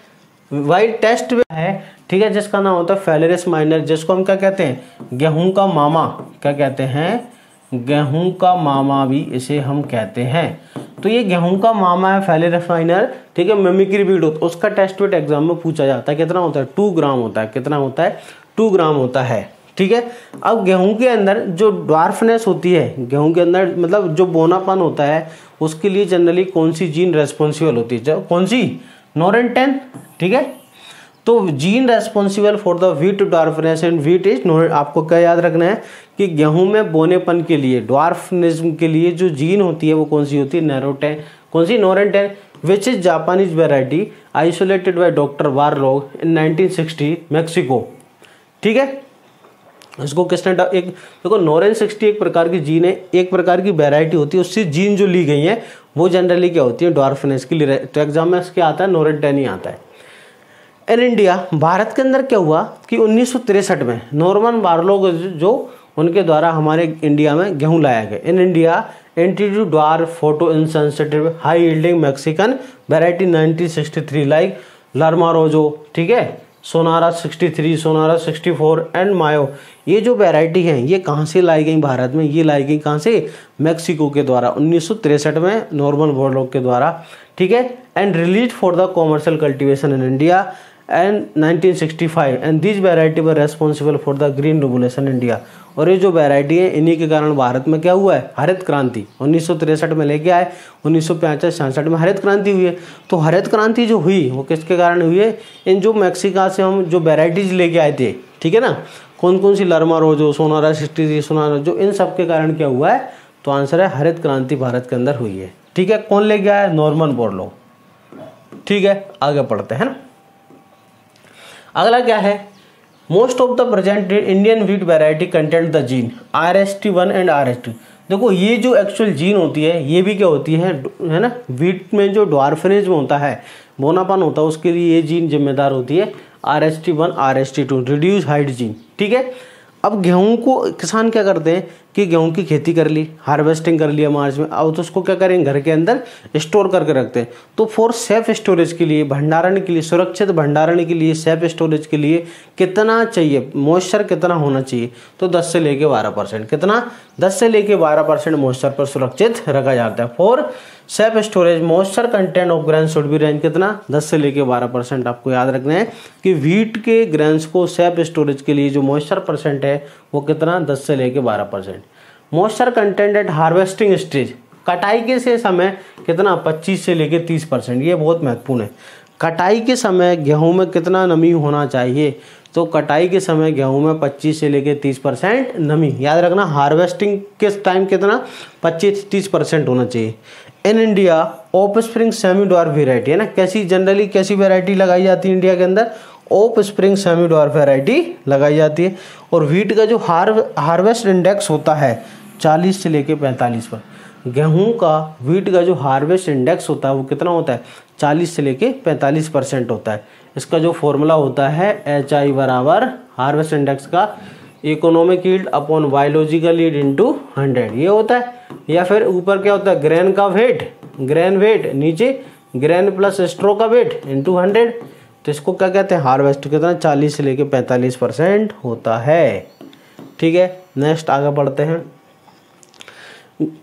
वाइट टेस्ट वेट है, ठीक है, जिसका नाम होता है फेलेरिस माइनर, जिसको हम क्या कहते हैं, गेहूं का मामा, क्या कहते हैं, गेहूं का मामा भी इसे हम कहते हैं। तो ये गेहूं का मामा है फेलेरिस माइनर, ठीक है, मिमिक्री बीट होता है, उसका टेस्ट वेट एग्जाम में पूछा जाता है, कितना होता है, 2 ग्राम होता है। कितना होता है, 2 ग्राम होता है। ठीक है, अब गेहूं के अंदर जो ड्वार्फनेस होती है, गेहूं के अंदर मतलब जो बोनापन होता है, उसके लिए जनरली कौन सी जीन रेस्पॉन्सिबल होती है, कौन सी, नोरेंटेन। ठीक है, तो gene responsible for the wheat dwarfness and wheat is, आपको क्या याद रखना है कि गेहूं में बोनेपन के लिए, ड्वार्फनिज्म के लिए जो जीन होती है वो कौन सी होती है, नैरोटेन, कौन सी, Norin ten, which is Japanese variety isolated by doctor Borlaug in 1960 Mexico. ठीक है, इसको किसने एक देखो, नोरेन 60 एक प्रकार की जीन है, एक प्रकार की वेराइटी होती है, उससे जीन जो ली गई है वो जनरली क्या होती है, ड्वार्फनेस के लिए। तो एग्जाम में इसके आता है नोरेंटेन ही आता है। इन इंडिया, भारत के अंदर क्या हुआ कि 1963 में नॉर्मन बार्लोग जो उनके द्वारा हमारे इंडिया में गेहूं लाया गया। In India introduced dwarf photo insensitive high yielding Mexican variety 1963 like Lerma Rojo, ठीक है, सोनारा 63, सोनारा 64 एंड मायो। ये जो वैरायटी है ये कहाँ से लाई गई भारत में, ये लाई गई कहाँ से, मैक्सिको के द्वारा 1963 में नॉर्मन बार्लोग के द्वारा। ठीक है, and release for the commercial cultivation in India and 1965 and these variety were responsible for the green revolution in India। और ये जो वैरायटी है इन्हीं के कारण भारत में क्या हुआ है, हरित क्रांति 1963 में लेके आए, 1965-66 में हरित क्रांति हुई है। तो हरित क्रांति जो हुई वो किसके कारण हुई है, इन जो मैक्सिका से हम जो वैरायटीज लेके आए थे, ठीक है ना, कौन कौन सी, लरमा रोजो, सोनारा 63, सोनारा जो, इन सब के कारण क्या हुआ है, तो आंसर है हरित क्रांति भारत के अंदर हुई है। ठीक है, कौन ले गया है, नॉर्मन बोरलॉग। ठीक है, आगे पढ़ते हैं ना। अगला क्या है, most of the present Indian wheat variety content the gene RST1 and RST। देखो ये जो एक्चुअल जीन होती है ये भी क्या होती है ना, व्हीट में जो ड्वार्फनेज में होता है, बोनापन होता है, उसके लिए ये जीन जिम्मेदार होती है RST1 RST2 reduce height gene. ठीक है, अब गेहूं को किसान क्या करते हैं कि गेहूं की खेती कर ली, हार्वेस्टिंग कर लिया मार्च में, अब तो उसको क्या करेंगे, घर के अंदर स्टोर करके रखते हैं। तो फॉर सेफ स्टोरेज के लिए, भंडारण के लिए, सुरक्षित भंडारण के लिए, सेफ स्टोरेज के लिए कितना चाहिए, मॉइस्चर कितना होना चाहिए, तो 10 से लेके 12%, कितना, 10 से लेके 12% मॉइस्चर पर सुरक्षित रखा जाता है। For safe storage moisture content of grain should be range कितना, 10 से लेके 12%। आपको याद रखना है कि व्हीट के ग्रेन्स को सेफ स्टोरेज के लिए जो मॉइस्चर परसेंट है वो कितना, 10 से लेके 12%। Moisture content eight harvesting stage, कटाई के से समय कितना, 25 से लेके 30%। ये बहुत महत्वपूर्ण है। कटाई के समय गेहूं में कितना नमी होना चाहिए, तो कटाई के समय गेहूं में 25 से लेके 30% नमी, याद रखना। हार्वेस्टिंग के टाइम कितना, 25-30% होना चाहिए। In India of spring semi dwarf variety है ना, कैसी जनरली कैसी वेराइटी लगाई जाती है इंडिया के अंदर, of spring semi dwarf variety लगाई जाती है। और व्हीट का जो हार्वेस्ट इंडेक्स होता है 40 से लेके 45 पर, गेहूं का व्हीट का जो हार्वेस्ट इंडेक्स होता है वो कितना होता है, 40 से लेके 45% होता है। इसका जो फॉर्मूला होता है HI बराबर हार्वेस्ट इंडेक्स का economic yield upon biological yield into 100 ये होता है। या फिर ऊपर क्या होता है, ग्रेन का वेट, ग्रेन वेट, नीचे ग्रेन प्लस स्ट्रो का वेट इनटू 100। तो इसको क्या कहते हैं, हार्वेस्ट कितना, 40 से लेके 45% होता है। ठीक है, नेक्स्ट आगे बढ़ते हैं।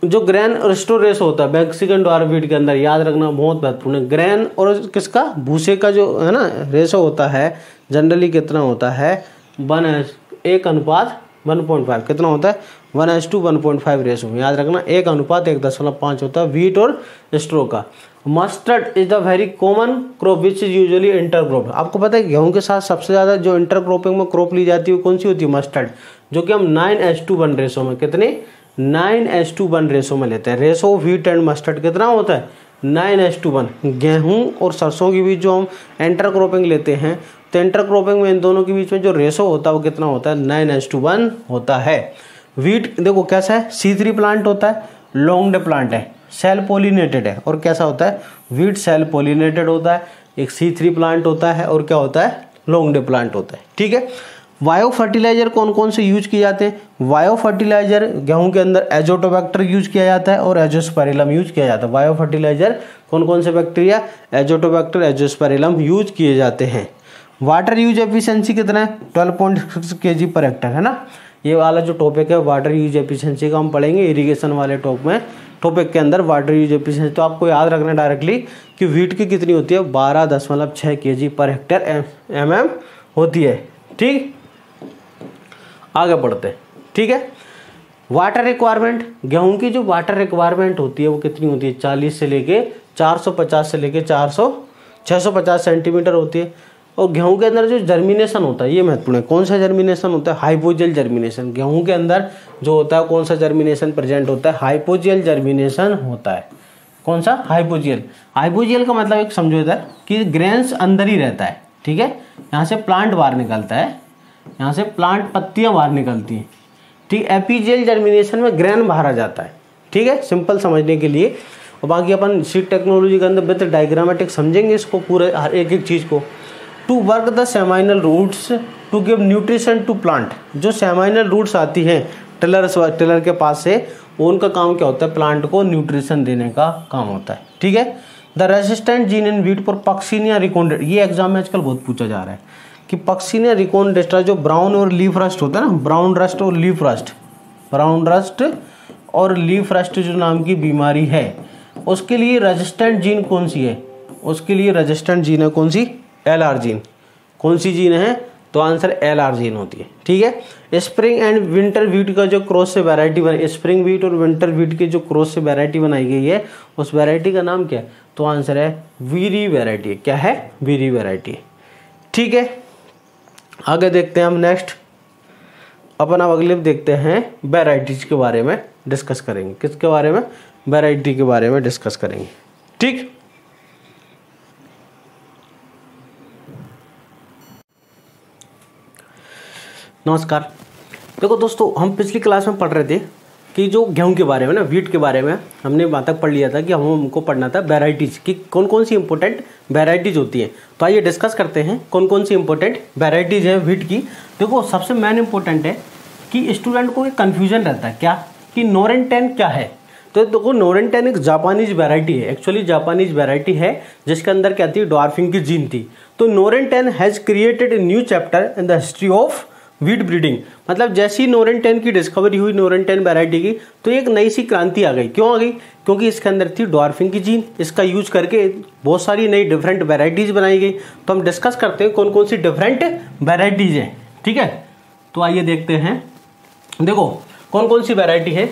जो ग्रेन और स्टोर रेशो होता है मैक्सिकन ड्वार्फ व्हीट के अंदर, याद रखना बहुत महत्वपूर्ण है। ग्रेन और किसका, भूसे का जो है ना रेशो होता है जनरली कितना होता है, 1:1.5 कितना होता है, 1:1.5 रेशो। याद रखना 1:1.5 होता है व्हीट और स्ट्रो का। Mustard is the very common crop which is usually intercrop. आपको पता है गेहूं के साथ सबसे ज़्यादा जो इंटरक्रॉपिंग में क्रॉप ली जाती है वो कौन सी होती है, मस्टर्ड, जो कि हम 9:1 रेशो में, कितने, 9:1 रेशो में लेते हैं। रेशो व्हीट एंड मस्टर्ड कितना होता है, 9:1। गेहूं और सरसों के बीच जो हम इंटरक्रॉपिंग लेते हैं, तो इंटरक्रॉपिंग में इन दोनों के बीच में जो रेशो होता है वो कितना होता है, 9:1 होता है। व्हीट देखो कैसा है, C3 प्लांट होता है, लॉन्ग डे प्लांट है, सेल पोलिनेटेड है। और कैसा होता है, व्हीट सेल पोलिनेटेड होता है, एक C3 प्लांट होता है, और क्या होता है, लॉन्ग डे प्लांट होता है। ठीक है, बायो फर्टिलाइजर कौन कौन से यूज किए जाते हैं, बायो फर्टिलाइजर गेहूं के अंदर एजोटोबैक्टर यूज किया जाता है और एजोस्पेरिलम यूज किया जाता है। बायो फर्टिलाइजर कौन कौन से बैक्टीरिया, एजोटोबैक्टर, एजोस्पेरिलम यूज किए जाते हैं। वाटर यूज एफिशिएंसी कितना है, 12.6 kg पर हेक्टर है ना। ये वाला जो टॉपिक है वाटर यूज एफिशिएंसी का हम पढ़ेंगे इरिगेशन वाले टॉपिक के अंदर वाटर यूज एफिशिएंसी। तो आपको याद रखना डायरेक्टली कि व्हीट की कितनी होती है, 12.6 kg पर हेक्टर mm होती है। ठीक, आगे बढ़ते हैं। ठीक है, वाटर रिक्वायरमेंट, गेहूं की जो वाटर रिक्वायरमेंट होती है वो कितनी होती है, 40 से लेके 450 से लेके 650 सेंटीमीटर होती है। और गेहूं के अंदर जो जर्मिनेशन होता है ये महत्वपूर्ण है। कौन सा जर्मिनेशन होता है, हाइपोजियल जर्मिनेशन। गेहूं के अंदर जो होता है कौन सा जर्मिनेशन प्रेजेंट होता है, हाइपोजियल जर्मिनेशन होता है। कौन सा, हाइपोजियल। हाइपोजियल का मतलब एक समझो इधर कि ग्रेन्स अंदर ही रहता है। ठीक है, यहाँ से प्लांट बाहर निकलता है, यहाँ से प्लांट पत्तियां बाहर निकलती हैं। ठीक, एपीजियल जर्मिनेशन में ग्रेन बाहर आ जाता है। ठीक है, सिंपल समझने के लिए। और बाकी अपन सीड टेक्नोलॉजी के अंदर विद डायग्रामेटिक समझेंगे इसको पूरे हर एक चीज़ को। To work the seminal roots to give nutrition to plant, जो सेमाइनल रूट्स आती हैं टिलर के पास से, उनका काम क्या होता है, प्लांट को न्यूट्रिशन देने का काम होता है। ठीक है, the resistant gene in wheat for Puccinia recondita, ये एग्जाम में आजकल बहुत पूछा जा रहा है कि पक्सिनिया रिकोन्डेस्ट्रा जो ब्राउन और लीफ रस्ट होता है ना, ब्राउन रस्ट और लीफ रस्ट, ब्राउन रस्ट और लीफ रस्ट जो नाम की बीमारी है, उसके लिए रेजिस्टेंट जीन कौन सी है, उसके लिए रेजिस्टेंट जीन है कौन सी, LR जीन। कौन सी जीन है, तो आंसर LR जीन होती है। ठीक है, स्प्रिंग एंड विंटर व्हीट का जो क्रॉस से वैरायटी बनी, स्प्रिंग व्हीट और विंटर व्हीट की जो क्रॉस से वैरायटी बनाई गई है उस वैरायटी का नाम क्या है? तो आंसर है वीरी वैरायटी। क्या है? वीरी वैरायटी। ठीक है, आगे देखते हैं हम नेक्स्ट। अपन अब अगले देखते हैं वैरायटीज के बारे में डिस्कस करेंगे। किसके बारे में? वैरायटी के बारे में डिस्कस करेंगे। ठीक, नमस्कार। देखो दोस्तों, हम पिछली क्लास में पढ़ रहे थे कि जो गेहूं के बारे में ना, व्हीट के बारे में हमने वहाँ तक पढ़ लिया था कि हमको पढ़ना था वैरायटीज की कौन कौन सी इंपॉर्टेंट वैरायटीज होती हैं। तो आइए डिस्कस करते हैं कौन कौन सी इंपॉर्टेंट वैरायटीज हैं व्हीट की। देखो, सबसे मेन इंपॉर्टेंट है कि स्टूडेंट को एक कन्फ्यूजन रहता है क्या कि नोरेन 10 क्या है। तो देखो, नोरेन 10 एक जापानीज वैरायटी है, एक्चुअली जापानीज वैरायटी है जिसके अंदर क्या थी? ड्वार्फिंग की जीन थी। तो Noren 10 has created a new chapter in the history of wheat breeding. मतलब जैसे ही नोरेन 10 की डिस्कवरी हुई, नोरेन 10 वैरायटी की, तो एक नई सी क्रांति आ गई। क्यों आ गई? क्योंकि इसके अंदर थी ड्वार्फिंग की जीन। इसका यूज करके बहुत सारी नई डिफरेंट वैरायटीज बनाई गई। तो हम डिस्कस करते हैं कौन कौन सी डिफरेंट वैरायटीज हैं। ठीक है, तो आइए देखते हैं। देखो कौन कौन सी वैरायटी है।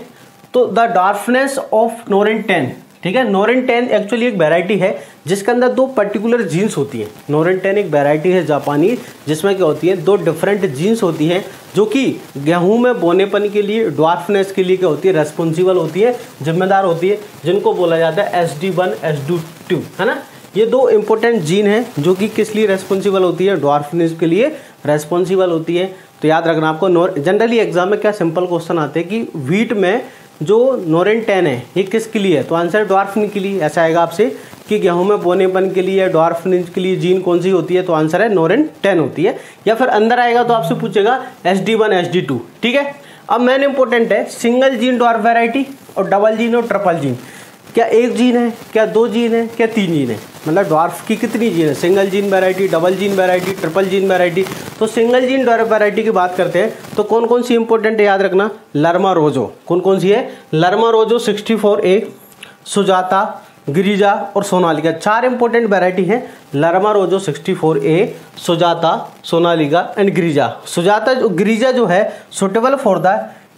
तो द ड्वार्फनेस ऑफ नोरेन 10, ठीक है, नोरेन 10 एक्चुअली एक वैरायटी है जिसके अंदर दो पर्टिकुलर जीन्स होती है। नोरेन 10 एक वैरायटी है जापानी जिसमें क्या होती है? दो डिफरेंट जीन्स होती हैं जो कि गेहूं में बोनेपन के लिए, ड्वार्फनेस के लिए क्या होती है? रेस्पॉन्सिबल होती है, जिम्मेदार होती है, जिनको बोला जाता है SD1 SD2, है ना। ये दो इंपॉर्टेंट जीन है जो कि किस लिए रेस्पॉन्सिबल होती है? ड्वार्फनेस के लिए रेस्पॉन्सिबल होती है। तो याद रखना आपको। जनरली एग्जाम में क्या सिंपल क्वेश्चन आते हैं कि व्हीट में जो नोरेन 10 है ये किसके लिए है? तो आंसर ड्वार्फनिंग के लिए। ऐसा आएगा आपसे कि गेहूं में बोनेपन के लिए, ड्वार्फनिंग के लिए जीन कौन सी होती है? तो आंसर है नोरेन 10 होती है। या फिर अंदर आएगा तो आपसे पूछेगा SD1 SD2। ठीक है, अब मेन इंपॉर्टेंट है सिंगल जीन ड्वार्फ वैरायटी और डबल जीन और ट्रिपल जीन। क्या एक जीन है, क्या दो जीन है, क्या तीन जीन है? मतलब ड्वार्फ की कितनी जीन है? Single gene variety, double gene variety, triple gene variety. तो सिंगल जीन ड्वार्फ वैरायटी की बात करते हैं तो कौन कौन सी इंपॉर्टेंट है याद रखना? लर्मा रोजो। कौन कौन सी है? Lerma Rojo 64A, Sujata, Girija और सोनालिका। चार इंपॉर्टेंट वैरायटी है। Lerma Rojo 64A, Sujata, Sonalika and Girija. Sujata Girija जो है suitable for the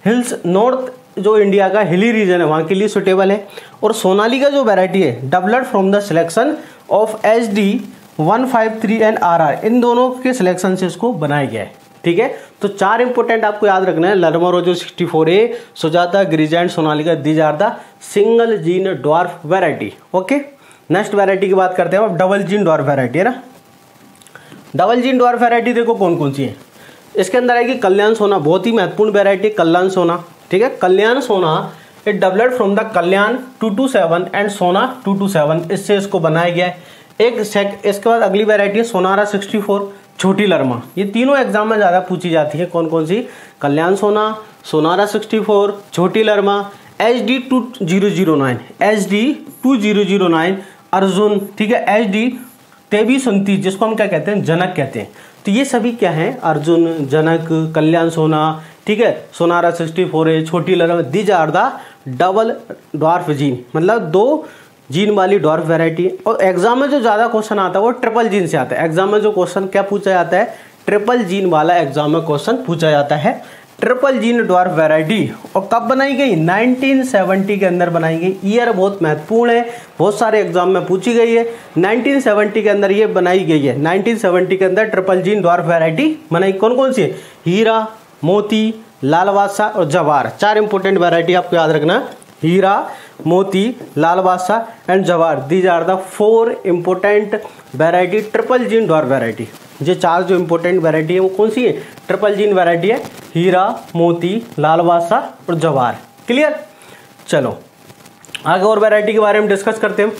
hills, north जो इंडिया का हिली रीजन है वहाँ के लिए सुटेबल है। और सोनालिका जो वैरायटी है developed from the selection of SD153 and RR, इन दोनों के सिलेक्शन से इसको बनाया गया है। ठीक है, तो चार इंपॉर्टेंट आपको याद रखना है। Lerma Rojo 64A, Sujata, Girija and Sonalika, these are the single gene dwarf variety. Okay, next variety की बात करते हैं अब। डबल जीन ड्वार्फ वैरायटी है ना। डबल जीन ड्वार्फ वैरायटी देखो कौन कौन सी है। इसके अंदर आएगी कल्याण सोना, बहुत ही महत्वपूर्ण वैरायटी कल्याण सोना। ठीक है, कल्याण सोना it developed from the Kalyan 227 and सोना 227, इससे इसको बनाया गया है। इसके बाद अगली वैरायटी है सोनारा 64, छोटी लर्मा। ये तीनों एग्जाम में ज़्यादा पूछी जाती है। कौन कौन सी? कल्याण सोना, सोनारा 64, छोटी लर्मा, SD2009, SD2009 अर्जुन। ठीक है, SD2329 जिसको हम क्या कहते हैं? जनक कहते हैं। तो ये सभी क्या है? अर्जुन, जनक, कल्याण सोना, ठीक है, सोनारा 64A, छोटी Lerma, these are the double dwarf gene, मतलब दो जीन वाली ड्वार्फ वैरायटी। और एग्जाम में जो ज़्यादा क्वेश्चन आता है वो ट्रिपल जीन से आता है। एग्जाम में जो क्वेश्चन क्या पूछा जाता है? ट्रिपल जीन वाला एग्जाम में क्वेश्चन पूछा जाता है। ट्रिपल जीन ड्वार्फ वैरायटी और कब बनाई गई? 1970 के अंदर बनाई गई। ईयर बहुत महत्वपूर्ण है, बहुत सारे एग्जाम में पूछी गई है। 1970 के अंदर ये बनाई गई है। 1970 के अंदर ट्रिपल जीन ड्वार्फ वैरायटी बनाई। कौन कौन सी है? हीरा, मोती, लाल बादशाह और जवार। चार इंपॉर्टेंट वैरायटी आपको याद रखना। हीरा, मोती, लाल बादशाह एंड जवार, these are the 4 important variety triple gene dwarf variety. ये चार जो इंपॉर्टेंट वैरायटी है वो कौन सी है? ट्रिपल जीन वैरायटी है। हीरा, मोती, लाल बादशाह और जवार। क्लियर? चलो आगे और वैरायटी के बारे में डिस्कस करते हैं।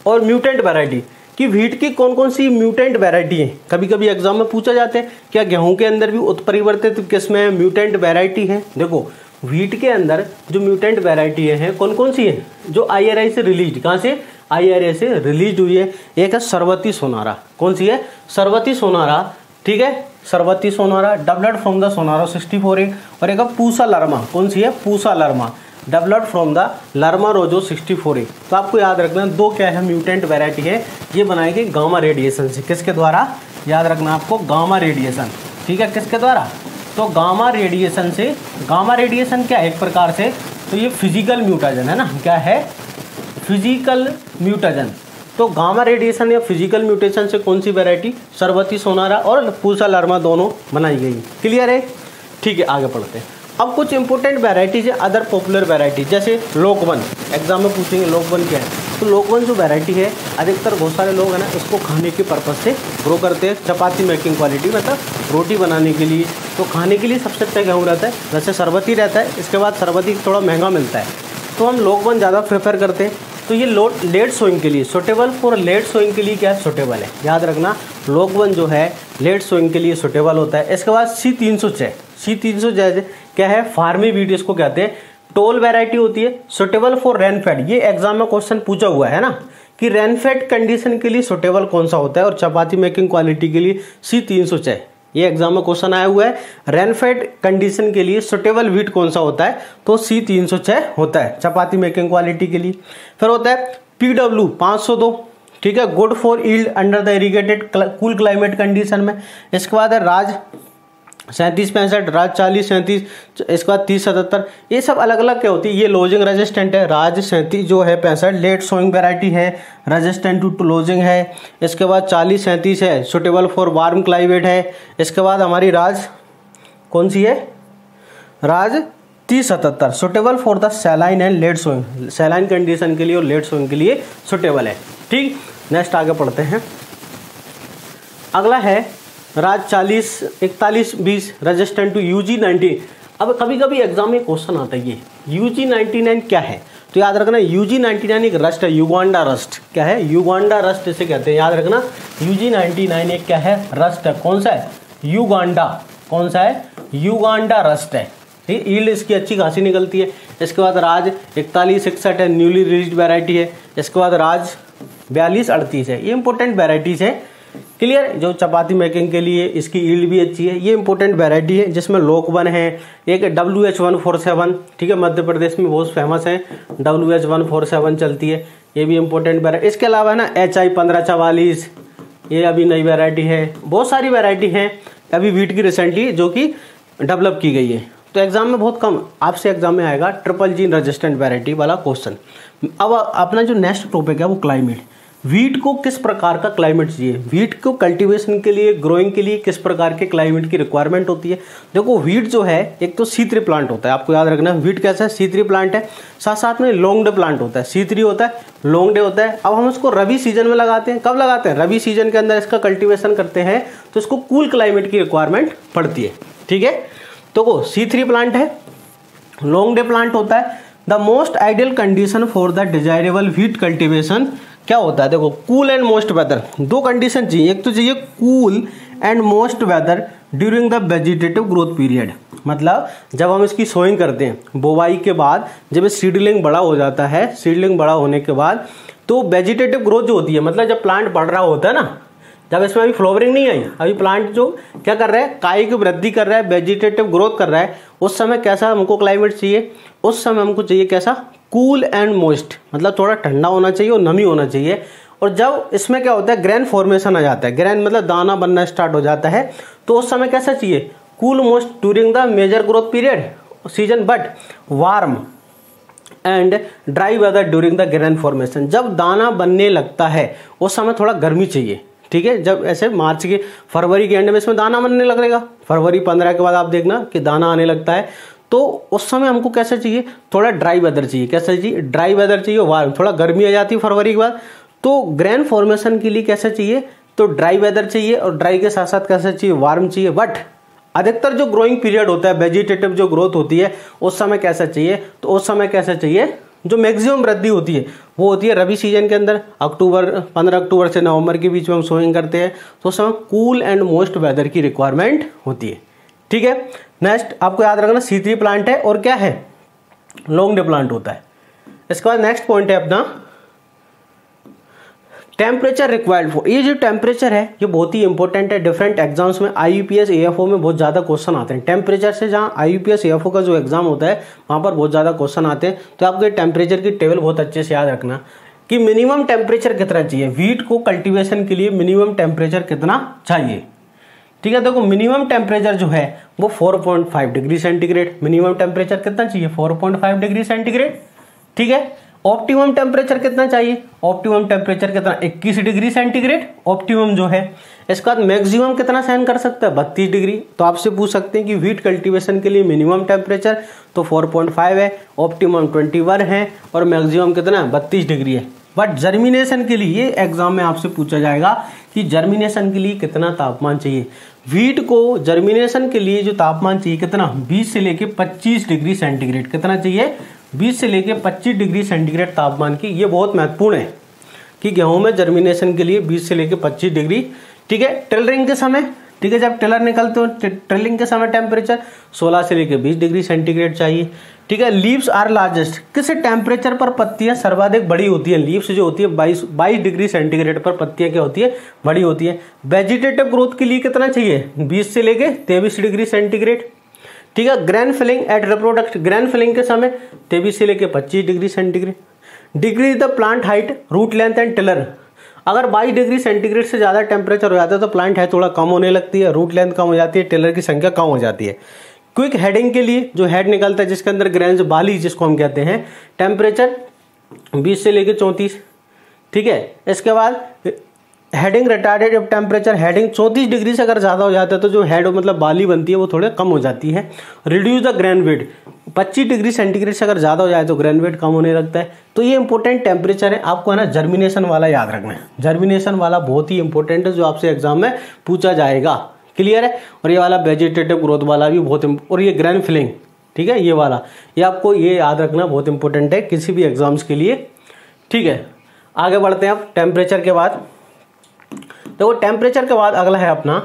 और म्यूटेंट वैरायटी कि व्हीट की कौन कौन सी म्यूटेंट वैरायटी है? कभी कभी एग्जाम में पूछा जाता है क्या गेहूं के अंदर भी उत्परिवर्तित किस्में म्यूटेंट वैरायटी है? देखो व्हीट के अंदर जो म्यूटेंट वैरायटी है कौन कौन सी है? जो IRI से रिलीज, कहाँ से? IRI से रिलीज हुई है। एक है सरवती सोनारा। कौन सी है? सरवती सोनारा। ठीक है, सरवती सोनारा developed from the Sonara 64A। और एक है पूसा लर्मा। कौन सी है? Pusa लर्मा developed from the लर्मा Rojo 64A। तो आपको याद रखना दो क्या है म्यूटेंट वैरायटी है, ये बनाई गई गामा रेडिएशन से। किसके द्वारा? याद रखना आपको, गामा रेडिएशन। ठीक है, किसके द्वारा? तो गामा रेडिएशन से। गामा रेडिएशन क्या है एक प्रकार से? तो ये फिजिकल म्यूटाजन है ना, क्या है? Physical mutagen. तो गामा रेडिएशन या फिजिकल म्यूटेशन से कौन सी वैरायटी? सरबती सोनारा और पूसा लार्मा दोनों बनाई गई। क्लियर है? ठीक है, आगे पढ़ते हैं। अब कुछ इंपॉर्टेंट वैरायटीज है, अदर पॉपुलर वैरायटी, जैसे लोकवन। एग्जाम में पूछेंगे लोकवन क्या है। तो लोकवन जो वैरायटी है, अधिकतर बहुत सारे लोग हैं ना इसको खाने के पर्पज से ग्रो करते हैं। चपाती मेकिंग क्वालिटी, मतलब रोटी बनाने के लिए। तो खाने के लिए सबसे अच्छा गेहूँ रहता है, वैसे सरबती रहता है। इसके बाद सरबती थोड़ा महंगा मिलता है, तो हम लोकवन ज़्यादा प्रेफर करते हैं। तो ये लेट सोइंग के लिए सुटेबल, फॉर लेट सोइंग के लिए क्या सुटेबल है, याद रखना। लोकवन जो है लेट सोइंग के लिए सुटेबल होता है। इसके बाद C306। C306 क्या है? फार्मी वीट इसको कहते हैं। टोल वैरायटी होती है, सुटेबल फॉर रेनफेड। ये एग्जाम में क्वेश्चन पूछा हुआ है ना कि रेनफेड कंडीशन के लिए सुटेबल कौन सा होता है, और चपाती मेकिंग क्वालिटी के लिए C306। ये एग्जाम में क्वेश्चन आया हुआ है, रेनफेड कंडीशन के लिए सुटेबल वीट कौन सा होता है? तो C306 होता है चपाती मेकिंग क्वालिटी के लिए। फिर होता है PW 502, ठीक है, good for yield under the irrigated cool climate condition में। इसके बाद है राज 3765, राज 4037, इसके बाद 3077। ये सब अलग अलग क्या होती है? ये लोजिंग रेजिस्टेंट है। राज 37 जो है 65 लेट सोइंग वैरायटी है, रेजिस्टेंट टू लोजिंग है। इसके बाद 4037 है, सुटेबल फॉर वार्म क्लाइमेट है। इसके बाद हमारी राज कौन सी है? Raj 3077, suitable for the saline and late sowing, saline condition के लिए और लेट सोइंग के लिए सुटेबल है। ठीक, नेक्स्ट आगे पढ़ते हैं। अगला है राज 404120, रेजिस्टेंट टू UG90। अब कभी कभी एग्जाम में क्वेश्चन आता है, ये UG99 क्या है? तो याद रखना UG99 एक रस्ट है, युगांडा रस्ट। क्या है? युगांडा रस्ट इसे कहते हैं, याद रखना। UG99 एक क्या है? रस्ट है। कौन सा है? युगांडा। कौन सा है? युगांडा रस्ट है। ठीक, ईल्ड इसकी अच्छी खासी निकलती है। इसके बाद राज 4161 है, न्यूली रिलीज्ड वैरायटी है। इसके बाद राज 4238 है। ये इंपॉर्टेंट वैरायटीज है। क्लियर? जो चपाती मेकिंग के लिए इसकी ईल्ड भी अच्छी है। ये इंपॉर्टेंट वैरायटी है, जिसमें लोकवन है, एक WH147, ठीक है, मध्य प्रदेश में बहुत फेमस है, WH147 चलती है, ये भी इंपॉर्टेंट वैरायटी। इसके अलावा ना HI 1544, ये अभी नई वैरायटी है। बहुत सारी वैरायटी है अभी वीट की रिसेंटली जो कि डेवलप की गई है। तो एग्जाम में बहुत कम आपसे एग्जाम में आएगा ट्रिपल जीन रेजिस्टेंट वैरायटी वाला क्वेश्चन। अब अपना जो नेक्स्ट टॉपिक है वो क्लाइमेट। वीट को किस प्रकार का क्लाइमेट चाहिए? वीट को कल्टीवेशन के लिए, ग्रोइंग के लिए किस प्रकार के क्लाइमेट की रिक्वायरमेंट होती है? देखो, वीट जो है एक तो C3 प्लांट होता है, आपको याद रखना है। वीट कैसा है? C3 प्लांट है। साथ साथ में लॉन्ग डे प्लांट होता है। C3 होता है, लॉन्ग डे होता है। अब हम इसको रबी सीजन में लगाते हैं। कब लगाते हैं? रबी सीजन के अंदर इसका कल्टिवेशन करते हैं, तो इसको कूल क्लाइमेट की रिक्वायरमेंट पड़ती है। ठीक है, तो C3 प्लांट है, लॉन्ग डे प्लांट होता है। The most ideal condition for the desirable wheat cultivation क्या होता है? देखो, कूल एंड मोस्ट वेदर, दो कंडीशन चाहिए। एक तो चाहिए cool and moist weather during the vegetative growth period, मतलब जब हम इसकी सोइंग करते हैं बोवाई के बाद, जब सीडलिंग बड़ा हो जाता है, सीडलिंग बड़ा होने के बाद तो वेजिटेटिव ग्रोथ जो होती है, मतलब जब प्लांट बढ़ रहा होता है ना, जब इसमें अभी फ्लावरिंग नहीं आई, अभी प्लांट जो क्या कर रहा है, काई की वृद्धि कर रहा है, वेजिटेटिव ग्रोथ कर रहा है, उस समय कैसा हमको क्लाइमेट चाहिए? उस समय हमको चाहिए कैसा? कूल एंड मॉइस्ट, मतलब थोड़ा ठंडा होना चाहिए और नमी होना चाहिए। और जब इसमें क्या होता है, ग्रेन फॉर्मेशन आ जाता है, ग्रेन मतलब दाना बनना स्टार्ट हो जाता है, तो उस समय कैसा चाहिए? Cool moist during the major growth period season, but warm and dry weather during the grain formation. जब दाना बनने लगता है उस समय थोड़ा गर्मी चाहिए। ठीक है, जब ऐसे मार्च के फरवरी के एंड में इसमें दाना बनने लगेगा, फरवरी 15 के बाद आप देखना कि दाना आने लगता है, तो उस समय हमको कैसा चाहिए? थोड़ा ड्राई वेदर चाहिए। कैसा चाहिए? ड्राई वेदर चाहिए, वार्म, थोड़ा गर्मी आ जाती है फरवरी के बाद, तो ग्रेन फॉर्मेशन के लिए कैसा चाहिए? तो ड्राई वेदर चाहिए, और ड्राई के साथ साथ कैसा चाहिए? वार्म चाहिए। बट अधिकतर जो ग्रोइंग पीरियड होता है, वेजिटेटिव जो ग्रोथ होती है, उस समय कैसा चाहिए? तो उस समय कैसा चाहिए? जो मैक्सिमम वृद्धि होती है वो होती है रबी सीजन के अंदर, 15 अक्टूबर से नवंबर के बीच में हम सोइंग करते हैं, तो उस समय कूल एंड मॉइस्ट वेदर की रिक्वायरमेंट होती है। ठीक है, नेक्स्ट आपको याद रखना C3 प्लांट है और क्या है? लॉन्ग डे प्लांट होता है। इसके बाद नेक्स्ट पॉइंट है अपना टेम्परेचर रिक्वायर्ड फॉर। ये जो टेम्परेचर है ये बहुत ही इंपॉर्टेंट है। डिफरेंट एग्जाम्स में IUPAS AFO में बहुत ज़्यादा क्वेश्चन आते हैं टेम्परेचर से। जहाँ IUPAS AFO का जो एग्जाम होता है वहाँ पर बहुत ज़्यादा क्वेश्चन आते हैं, तो आपको टेम्परेचर की टेबल बहुत अच्छे से याद रखना कि मिनिमम टेम्परेचर कितना चाहिए वीट को कल्टीवेशन के लिए, मिनिमम टेम्परेचर कितना चाहिए। ठीक है। देखो मिनिमम टेम्परेचर जो है वो 4.5 डिग्री सेंटीग्रेड, मिनिमम टेम्परेचर कितना चाहिए 4.5 डिग्री सेंटीग्रेड, ठीक है। ऑप्टिमम टेम्परेचर कितना चाहिए, ऑप्टिमम टेम्परेचर कितना 21 डिग्री सेंटीग्रेड ऑप्टिमम जो है। इसका बाद मैक्सिमम कितना सहन कर सकता है 32 डिग्री। तो आपसे पूछ सकते हैं कि व्हीट कल्टीवेशन के लिए मिनिमम टेम्परेचर तो 4.5 है, ऑप्टिमम 21 है और मैक्सिमम कितना है 32 डिग्री है। बट जर्मिनेशन के लिए एग्जाम में आपसे पूछा जाएगा कि जर्मिनेशन के लिए कितना तापमान चाहिए। व्हीट को जर्मिनेशन के लिए जो तापमान चाहिए कितना 20 से लेके 25 डिग्री सेंटीग्रेड, कितना चाहिए 20 से लेके 25 डिग्री सेंटीग्रेड तापमान की। ये बहुत महत्वपूर्ण है कि गेहूं में जर्मिनेशन के लिए 20 से लेके 25 डिग्री, ठीक है। टिलरिंग के समय, ठीक है, जब टिलर निकलते हो टिलरिंग के समय टेम्परेचर 16 से लेके 20 डिग्री सेंटीग्रेड चाहिए, ठीक है। लीव्स आर लार्जेस्ट, किस टेम्परेचर पर पत्तियां सर्वाधिक बड़ी होती है, लीव्स जो होती है 22 डिग्री सेंटीग्रेड पर पत्तियां क्या होती है बड़ी होती है। वेजिटेटिव ग्रोथ के लिए कितना चाहिए 20 से लेके 23 डिग्री सेंटीग्रेड, ठीक है। Grain filling at reproduct, grain filling के समय 23 से लेके 25 degree centigrade. Degree the plant height, root length and tiller, अगर 22 डिग्री सेंटीग्रेड से ज़्यादा टेम्परेचर हो जाता है तो प्लांट हाइट थोड़ा कम होने लगती है, रूट लेंथ कम हो जाती है, टिलर की संख्या कम हो जाती है। क्विक हेडिंग के लिए जो हेड निकलता है जिसके अंदर ग्रेन्स बाली जिसको हम कहते हैं, टेम्परेचर 20 से लेके 34, ठीक है। इसके बाद हेडिंग रिटार्डेड जब टेम्परेचर हेडिंग 34 डिग्री से अगर ज़्यादा हो जाता है तो जो हेड मतलब बाली बनती है वो थोड़े कम हो जाती है। Reduce the grain weight, 25 degree centigrade से अगर ज़्यादा हो जाए तो ग्रेन वेट कम होने लगता है। तो ये इंपॉर्टेंट टेम्परेचर है, आपको है ना जर्मिनेशन वाला याद रखना है, जर्मिनेशन वाला बहुत ही इंपॉर्टेंट है जो आपसे एग्जाम में पूछा जाएगा, क्लियर है। और ये वाला वेजिटेटिव ग्रोथ वाला भी बहुत, और ये ग्रेन फिलिंग, ठीक है, ये वाला ये आपको ये याद रखना बहुत इंपॉर्टेंट है किसी भी एग्जाम्स के लिए, ठीक है। आगे बढ़ते हैं अब टेम्परेचर के बाद। देखो टेम्परेचर के बाद अगला है अपना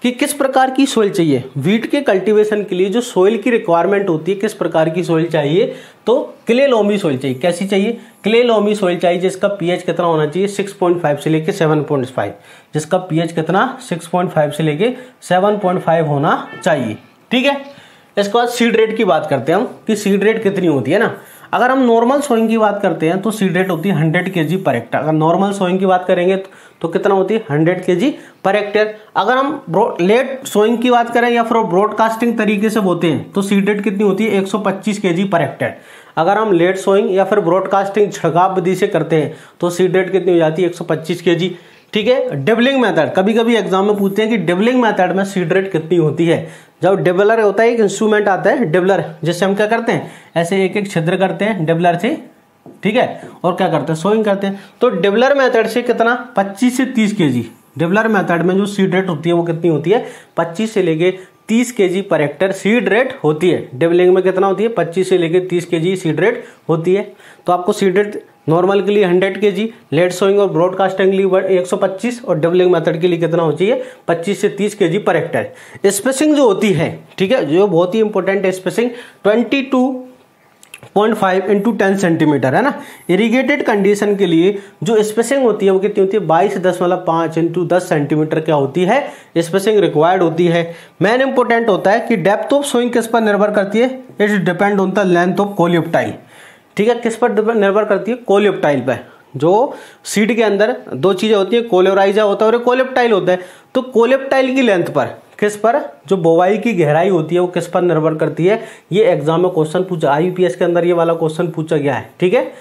कि किस प्रकार की सोइल चाहिए। व्हीट के कल्टीवेशन के लिए जो सोइल की रिक्वायरमेंट होती है, किस प्रकार की सोइल चाहिए, तो क्ले लोमी सोइल चाहिए। कैसी चाहिए, क्ले लोमी सोइल चाहिए जिसका पीएच कितना होना चाहिए 6.5 से लेके 7.5, जिसका पीएच कितना 6.5 से लेके 7.5 होना चाहिए, ठीक है। इसके बाद सीड रेट की बात करते हैं हम कि सीड रेट कितनी होती है ना। अगर हम नॉर्मल सोइंग की बात करते हैं तो सीड रेट होती है 100 kg पर हेक्टर। अगर नॉर्मल सोइंग की बात करेंगे तो कितना होती है 100 kg पर हेक्टर। अगर हम लेट सोइंग की बात करें या फिर ब्रॉडकास्टिंग तरीके से बोते हैं तो सीड रेट कितनी होती है 125 kg पर हेक्टर। अगर हम लेट सोइंग या फिर ब्रॉडकास्टिंग छिड़काव विधि से करते हैं तो सीड रेट कितनी हो जाती है 125 kg, ठीक है। डिबलिंग मेथड, कभी कभी एग्जाम में पूछते हैं कि डिबलिंग मेथड में सीड रेट कितनी होती है। जब डिबलर होता है एक इंस्ट्रूमेंट आता है डिबलर, जिससे हम क्या करते हैं ऐसे एक एक छिद्र करते हैं डिबलर से, ठीक है, और क्या करते हैं सोइंग करते हैं। तो डिबलर मेथड से कितना 25 से 30 kg, डिबलर मेथड में जो सीड रेट होती है वो कितनी होती है 25 से लेके 30 kg per hectare seed rate होती है। डिबलिंग में कितना होती है 25 से लेके 30 kg सीड रेट होती है। तो आपको सीड रेट नॉर्मल के लिए 100 kg, लेट सोइंग और ब्रॉडकास्टिंग के लिए 125 और डबलिंग मेथड के लिए कितना होना चाहिए 25 से 30 kg पर हेक्टर। स्पेसिंग जो होती है, ठीक है, जो बहुत ही इंपॉर्टेंट है स्पेसिंग 22.5 इंटू 10 सेंटीमीटर है ना। इरीगेटेड कंडीशन के लिए जो स्पेसिंग होती है वो कितनी होती है 22.5 इंटू 10 सेंटीमीटर क्या होती है स्पेसिंग रिक्वायर्ड होती है। मेन इंपॉर्टेंट होता है कि डेप्थ ऑफ सोइंग किस पर निर्भर करती है, it depend on the length of coleoptile, ठीक है, किस पर निर्भर करती है कोलियोप्टाइल पर। जो सीड के अंदर दो चीजें होती है, कोलोराइजा होता है और कोलियोप्टाइल होता है। तो कोलियोप्टाइल की लेंथ पर, किस पर, जो बोवाई की गहराई होती है वो किस पर निर्भर करती है। ये एग्जाम में क्वेश्चन पूछा, IUPAC के अंदर ये वाला क्वेश्चन पूछा गया है, ठीक है।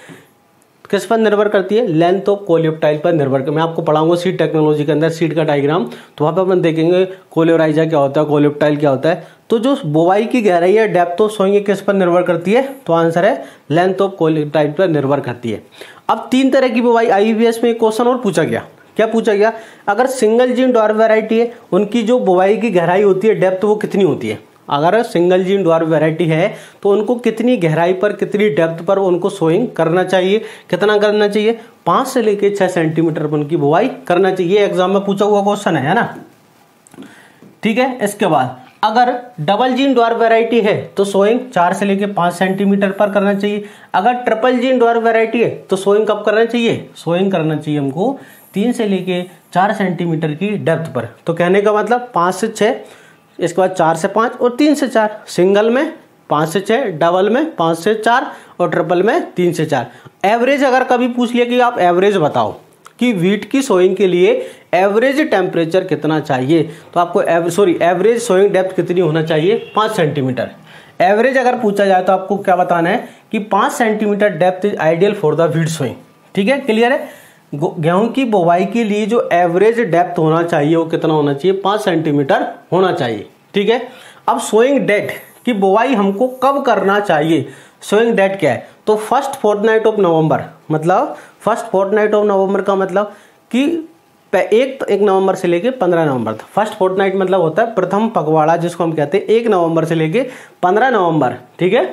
किस पर निर्भर करती है, लेंथ ऑफ कोलियोप्टाइल पर निर्भर कर। मैं आपको पढ़ाऊंगा सीड टेक्नोलॉजी के अंदर सीड का डायग्राम, तो वहां पर अपन देखेंगे कोलियोराइजा क्या होता है, कोलियोप्टाइल क्या होता है। तो जो बोवाई की गहराई है डेप्थ ऑफ सोइंग किस पर निर्भर करती है, तो आंसर है लेंथ ऑफ कोलियोप्टाइल पर निर्भर करती है। अब 3 तरह की बोवाई IUPAC में एक क्वेश्चन और पूछा गया, क्या पूछा गया, अगर सिंगल जीन ड्वार्फ वैरायटी है उनकी जो बोवाई की गहराई होती है डेप्थ वो कितनी होती है। अगर सिंगल जीन ड्वार्फ वैरायटी है तो उनको कितनी गहराई पर कितनी डेप्थ पर उनको सोइंग करना चाहिए, कितना करना चाहिए 5 से लेके 6 सेंटीमीटर पर उनकी बोवाई करना चाहिए। एग्जाम में पूछा हुआ क्वेश्चन है ना, ठीक है। इसके बाद अगर डबल जीन ड्वार्फ वैरायटी है तो सोइंग 4 से लेके 5 सेंटीमीटर पर करना चाहिए। अगर ट्रिपल जीन ड्वार्फ वैरायटी है तो सोइंग कब करना चाहिए, सोइंग करना चाहिए हमको 3 से लेके 4 सेंटीमीटर की डेप्थ पर। तो कहने का मतलब 5 से 6, इसके बाद 4 से 5 और 3 से 4। सिंगल में 5 से 6, डबल में 5 से 4 और ट्रिपल में 3 से 4। एवरेज अगर कभी पूछ लिया कि आप एवरेज बताओ कि वीट की सोइंग के लिए एवरेज टेम्परेचर कितना चाहिए, तो आपको एवरेज सोइंग डेप्थ कितनी होना चाहिए, 5 सेंटीमीटर। एवरेज अगर पूछा जाए तो आपको क्या बताना है कि 5 centimetre depth is ideal for the wheat sowing. ठीक है, क्लियर है। गेहूं की बुवाई के लिए जो एवरेज डेप्थ होना चाहिए वो कितना होना चाहिए, 5 सेंटीमीटर होना चाहिए। ठीक है, अब सोइंग डेट की बुवाई हमको कब करना चाहिए, सोइंग डेट क्या है, तो फर्स्ट फोर्टनाइट ऑफ नवंबर, मतलब फर्स्ट फोर्टनाइट ऑफ नवंबर का मतलब कि 1 नवंबर से लेके 15 नवंबर तक। फर्स्ट फोर्टनाइट मतलब होता है प्रथम पखवाड़ा, जिसको हम कहते हैं 1 नवंबर से लेके 15 नवंबर। ठीक है,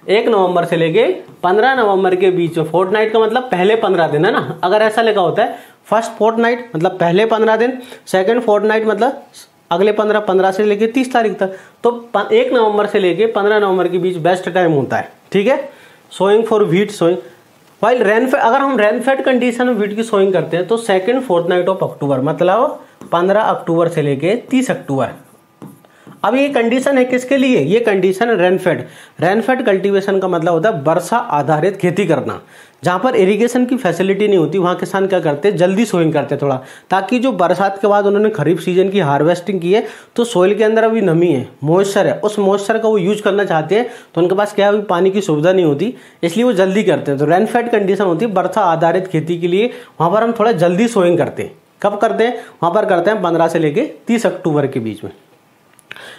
1 नवंबर से लेके 15 नवंबर के बीच में। फोर्टनाइट का मतलब पहले 15 दिन है ना, अगर ऐसा लिखा होता है फर्स्ट फोर्टनाइट मतलब पहले 15 दिन, सेकंड फोर्टनाइट मतलब अगले 15 से लेके 30 तारीख तक, तो 1 नवंबर से लेके 15 नवंबर के बीच बेस्ट टाइम होता है। ठीक है, sowing for wheat sowing. While rainfed, अगर हम रेनफेड कंडीशन में व्हीट की सोइंग करते हैं तो सेकंड फोर्टनाइट ऑफ अक्टूबर, मतलब 15 अक्टूबर से लेके 30 अक्टूबर। अब ये कंडीशन है किसके लिए, ये कंडीशन है रेनफेड। रेनफेड कल्टीवेशन का मतलब होता है वर्षा आधारित खेती करना। जहां पर इरिगेशन की फैसिलिटी नहीं होती वहां किसान क्या करते हैं, जल्दी सोइंग करते हैं थोड़ा, ताकि जो बरसात के बाद उन्होंने खरीफ सीजन की हार्वेस्टिंग की है तो सोइल के अंदर अभी नमी है, मॉइस्चर है, उस मॉइस्चर का वो यूज करना चाहते हैं, तो उनके पास क्या है, अभी पानी की सुविधा नहीं होती, इसलिए वो जल्दी करते हैं। तो रेनफेड कंडीशन होती है वर्षा आधारित खेती के लिए, वहां पर हम थोड़ा जल्दी सोइंग करते हैं। कब करते हैं, वहां पर करते हैं 15 से लेके 30 अक्टूबर के बीच में।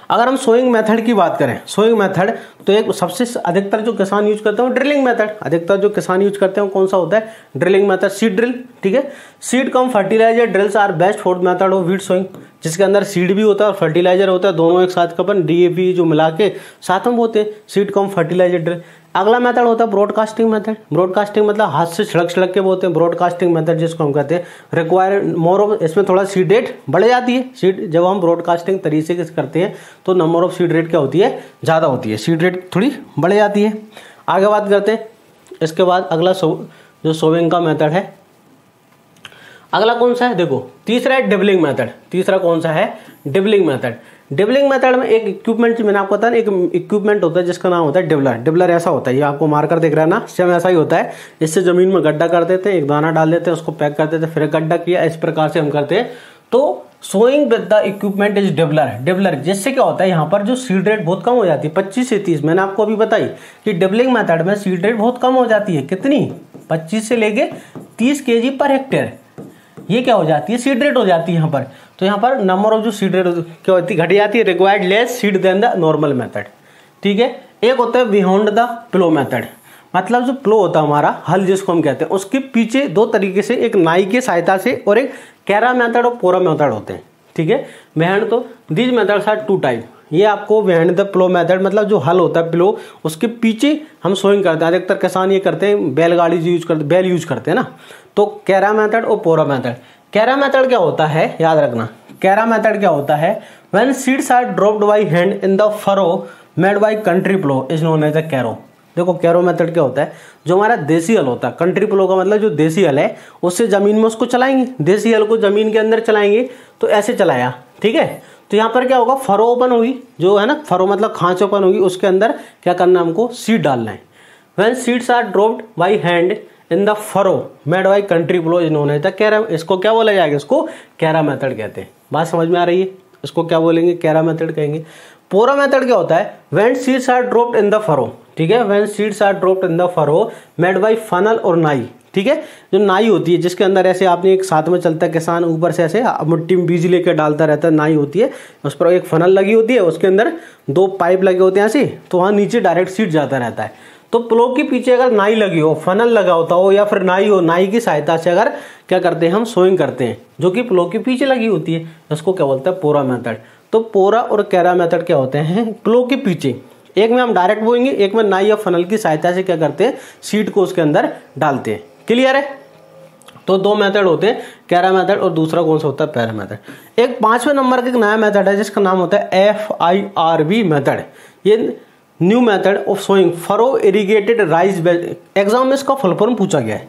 अगर हम सोइंग मेथड की बात करें, सोइंग मेथड तो एक सबसे अधिकतर जो किसान यूज करते हैं ड्रिलिंग मेथड। अधिकतर जो किसान यूज करते हैं कौन सा होता है, ड्रिलिंग मेथड, सीड ड्रिल। ठीक है, seed cum fertilizer drills are best for method of wheat sowing, जिसके अंदर सीड भी होता है और फर्टिलाइजर होता है, दोनों एक साथ का अपन DAP जो मिला के साथ में होते हैं, सीड कम फर्टिलाइजर ड्रिल। अगला मेथड होता है ब्रॉडकास्टिंग मेथड। ब्रॉडकास्टिंग मतलब हाथ से छिड़क के बोलते हैं, ब्रॉडकास्टिंग मेथड जिसको हम कहते हैं रिक्वायर मोर ऑफ, इसमें थोड़ा सीड रेट बढ़ जाती है। सीड जब हम ब्रॉडकास्टिंग तरीके से करते हैं तो नंबर ऑफ सीड रेट क्या होती है, ज़्यादा होती है, सीड रेट थोड़ी बढ़ जाती है। आगे बात करते हैं, इसके बाद अगला जो सोइंग का मेथड है, अगला कौन सा है, देखो तीसरा है डिबलिंग मेथड। तीसरा कौन सा है, डिबलिंग मेथड। डिबलिंग मेथड में एक इक्विपमेंट मैंने आपको बताया, एक इक्विपमेंट होता है जिसका नाम होता है डिबलर। डिबलर ऐसा होता है, ये आपको मार्कर दिख रहा है ना, सेम ऐसा ही होता है। इससे जमीन में गड्ढा कर देते हैं, एक दाना डाल देते हैं, उसको पैक कर देते हैं, फिर गड्ढा किया, इस प्रकार से हम करते हैं। तो sowing with the equipment is dibbler. Dibbler जिससे क्या होता है, यहाँ पर जो सीड रेट बहुत कम हो जाती है, 25 से 30। मैंने आपको अभी बताई कि डिबलिंग मेथड में सीड रेट बहुत कम हो जाती है, कितनी, 25 से लेके 30 kg पर हेक्टेयर। ये क्या हो जाती है, सीड रेट हो जाती है यहाँ पर। तो यहाँ पर नंबर ऑफ जो सीड रेट क्या होती है, घट जाती है, required less seed than the normal method. ठीक है, एक होता है बियॉन्ड द प्लो मेथड, मतलब जो प्लो होता है हमारा हल जिसको हम कहते हैं, उसके पीछे दो तरीके से, एक नाई की सहायता से और एक कैरा मेथड और पोरा मेथड होते हैं। ठीक है, बिहाइंड तो दीज मेथड्स आर 2 टाइप। ये आपको बिहाइंड द प्लो मेथड मतलब जो हल होता है प्लो, उसके पीछे हम सोइंग करते हैं। अधिकतर किसान ये करते हैं, बैलगाड़ी यूज करते, बैल यूज करते हैं ना। तो कैरा मेथड और पोरा मेथड। कैरा मेथड क्या होता है, याद रखना, कैरा मेथड क्या होता है, when seeds are dropped by hand in the furrow made by country plough is known as the कैरो। देखो कैरो मेथड क्या होता है, जो हमारा देसी हल होता है, कंट्री प्लो का मतलब जो देसी हल है, उससे जमीन में उसको चलाएंगे, देसी हल को जमीन के अंदर चलाएंगे, तो ऐसे चलाया। ठीक है, तो यहाँ पर क्या होगा, फरो ओपन होगी, जो है ना फरो मतलब खांच ओपन होगी, उसके अंदर क्या करना है, हमको सीड डालना है। When seeds are dropped by hand in the furrow made by country plough is known as the kera. इसको क्या बोला जाएगा, इसको कैरा मेथड कहते हैं। बात समझ में आ रही है, इसको क्या बोलेंगे, कैरा मेथड कहेंगे। पोरा मेथड क्या होता है, when seeds are dropped in the furrow. ठीक है, when seeds are dropped in the furrow made by funnel और नाई। ठीक है, जो नाई होती है जिसके अंदर ऐसे आपने एक साथ में चलता है किसान, ऊपर से ऐसे मिट्टी में बीज लेकर डालता रहता है, नाई होती है, उस पर एक फनल लगी होती है, उसके अंदर 2 पाइप लगे होते हैं ऐसे, तो वहाँ नीचे डायरेक्ट सीड जाता रहता है। तो प्लो के पीछे अगर नाई लगी हो, फनल लगा होता हो या फिर नाई हो, नाई की सहायता से अगर क्या करते हैं, हम सोइंग करते हैं, जो कि प्लो के पीछे लगी होती है, उसको क्या बोलते हैं, पोरा मेथड। तो पोरा और कैरा मेथड क्या होते हैं, प्लो के पीछे, एक में हम डायरेक्ट बोएंगे, एक में नाई या फनल की सहायता से क्या करते हैं, सीड को उसके अंदर डालते हैं। क्लियर है, तो 2 मेथड होते हैं, कैरा मेथड और दूसरा कौन सा होता है, पैरा मेथड। एक 5वें नंबर का एक नया मेथड है जिसका नाम होता है FIRB मेथड। ये new method of sowing furrow irrigated raised bed. Exam में इसका फुल फॉर्म पूछा गया है,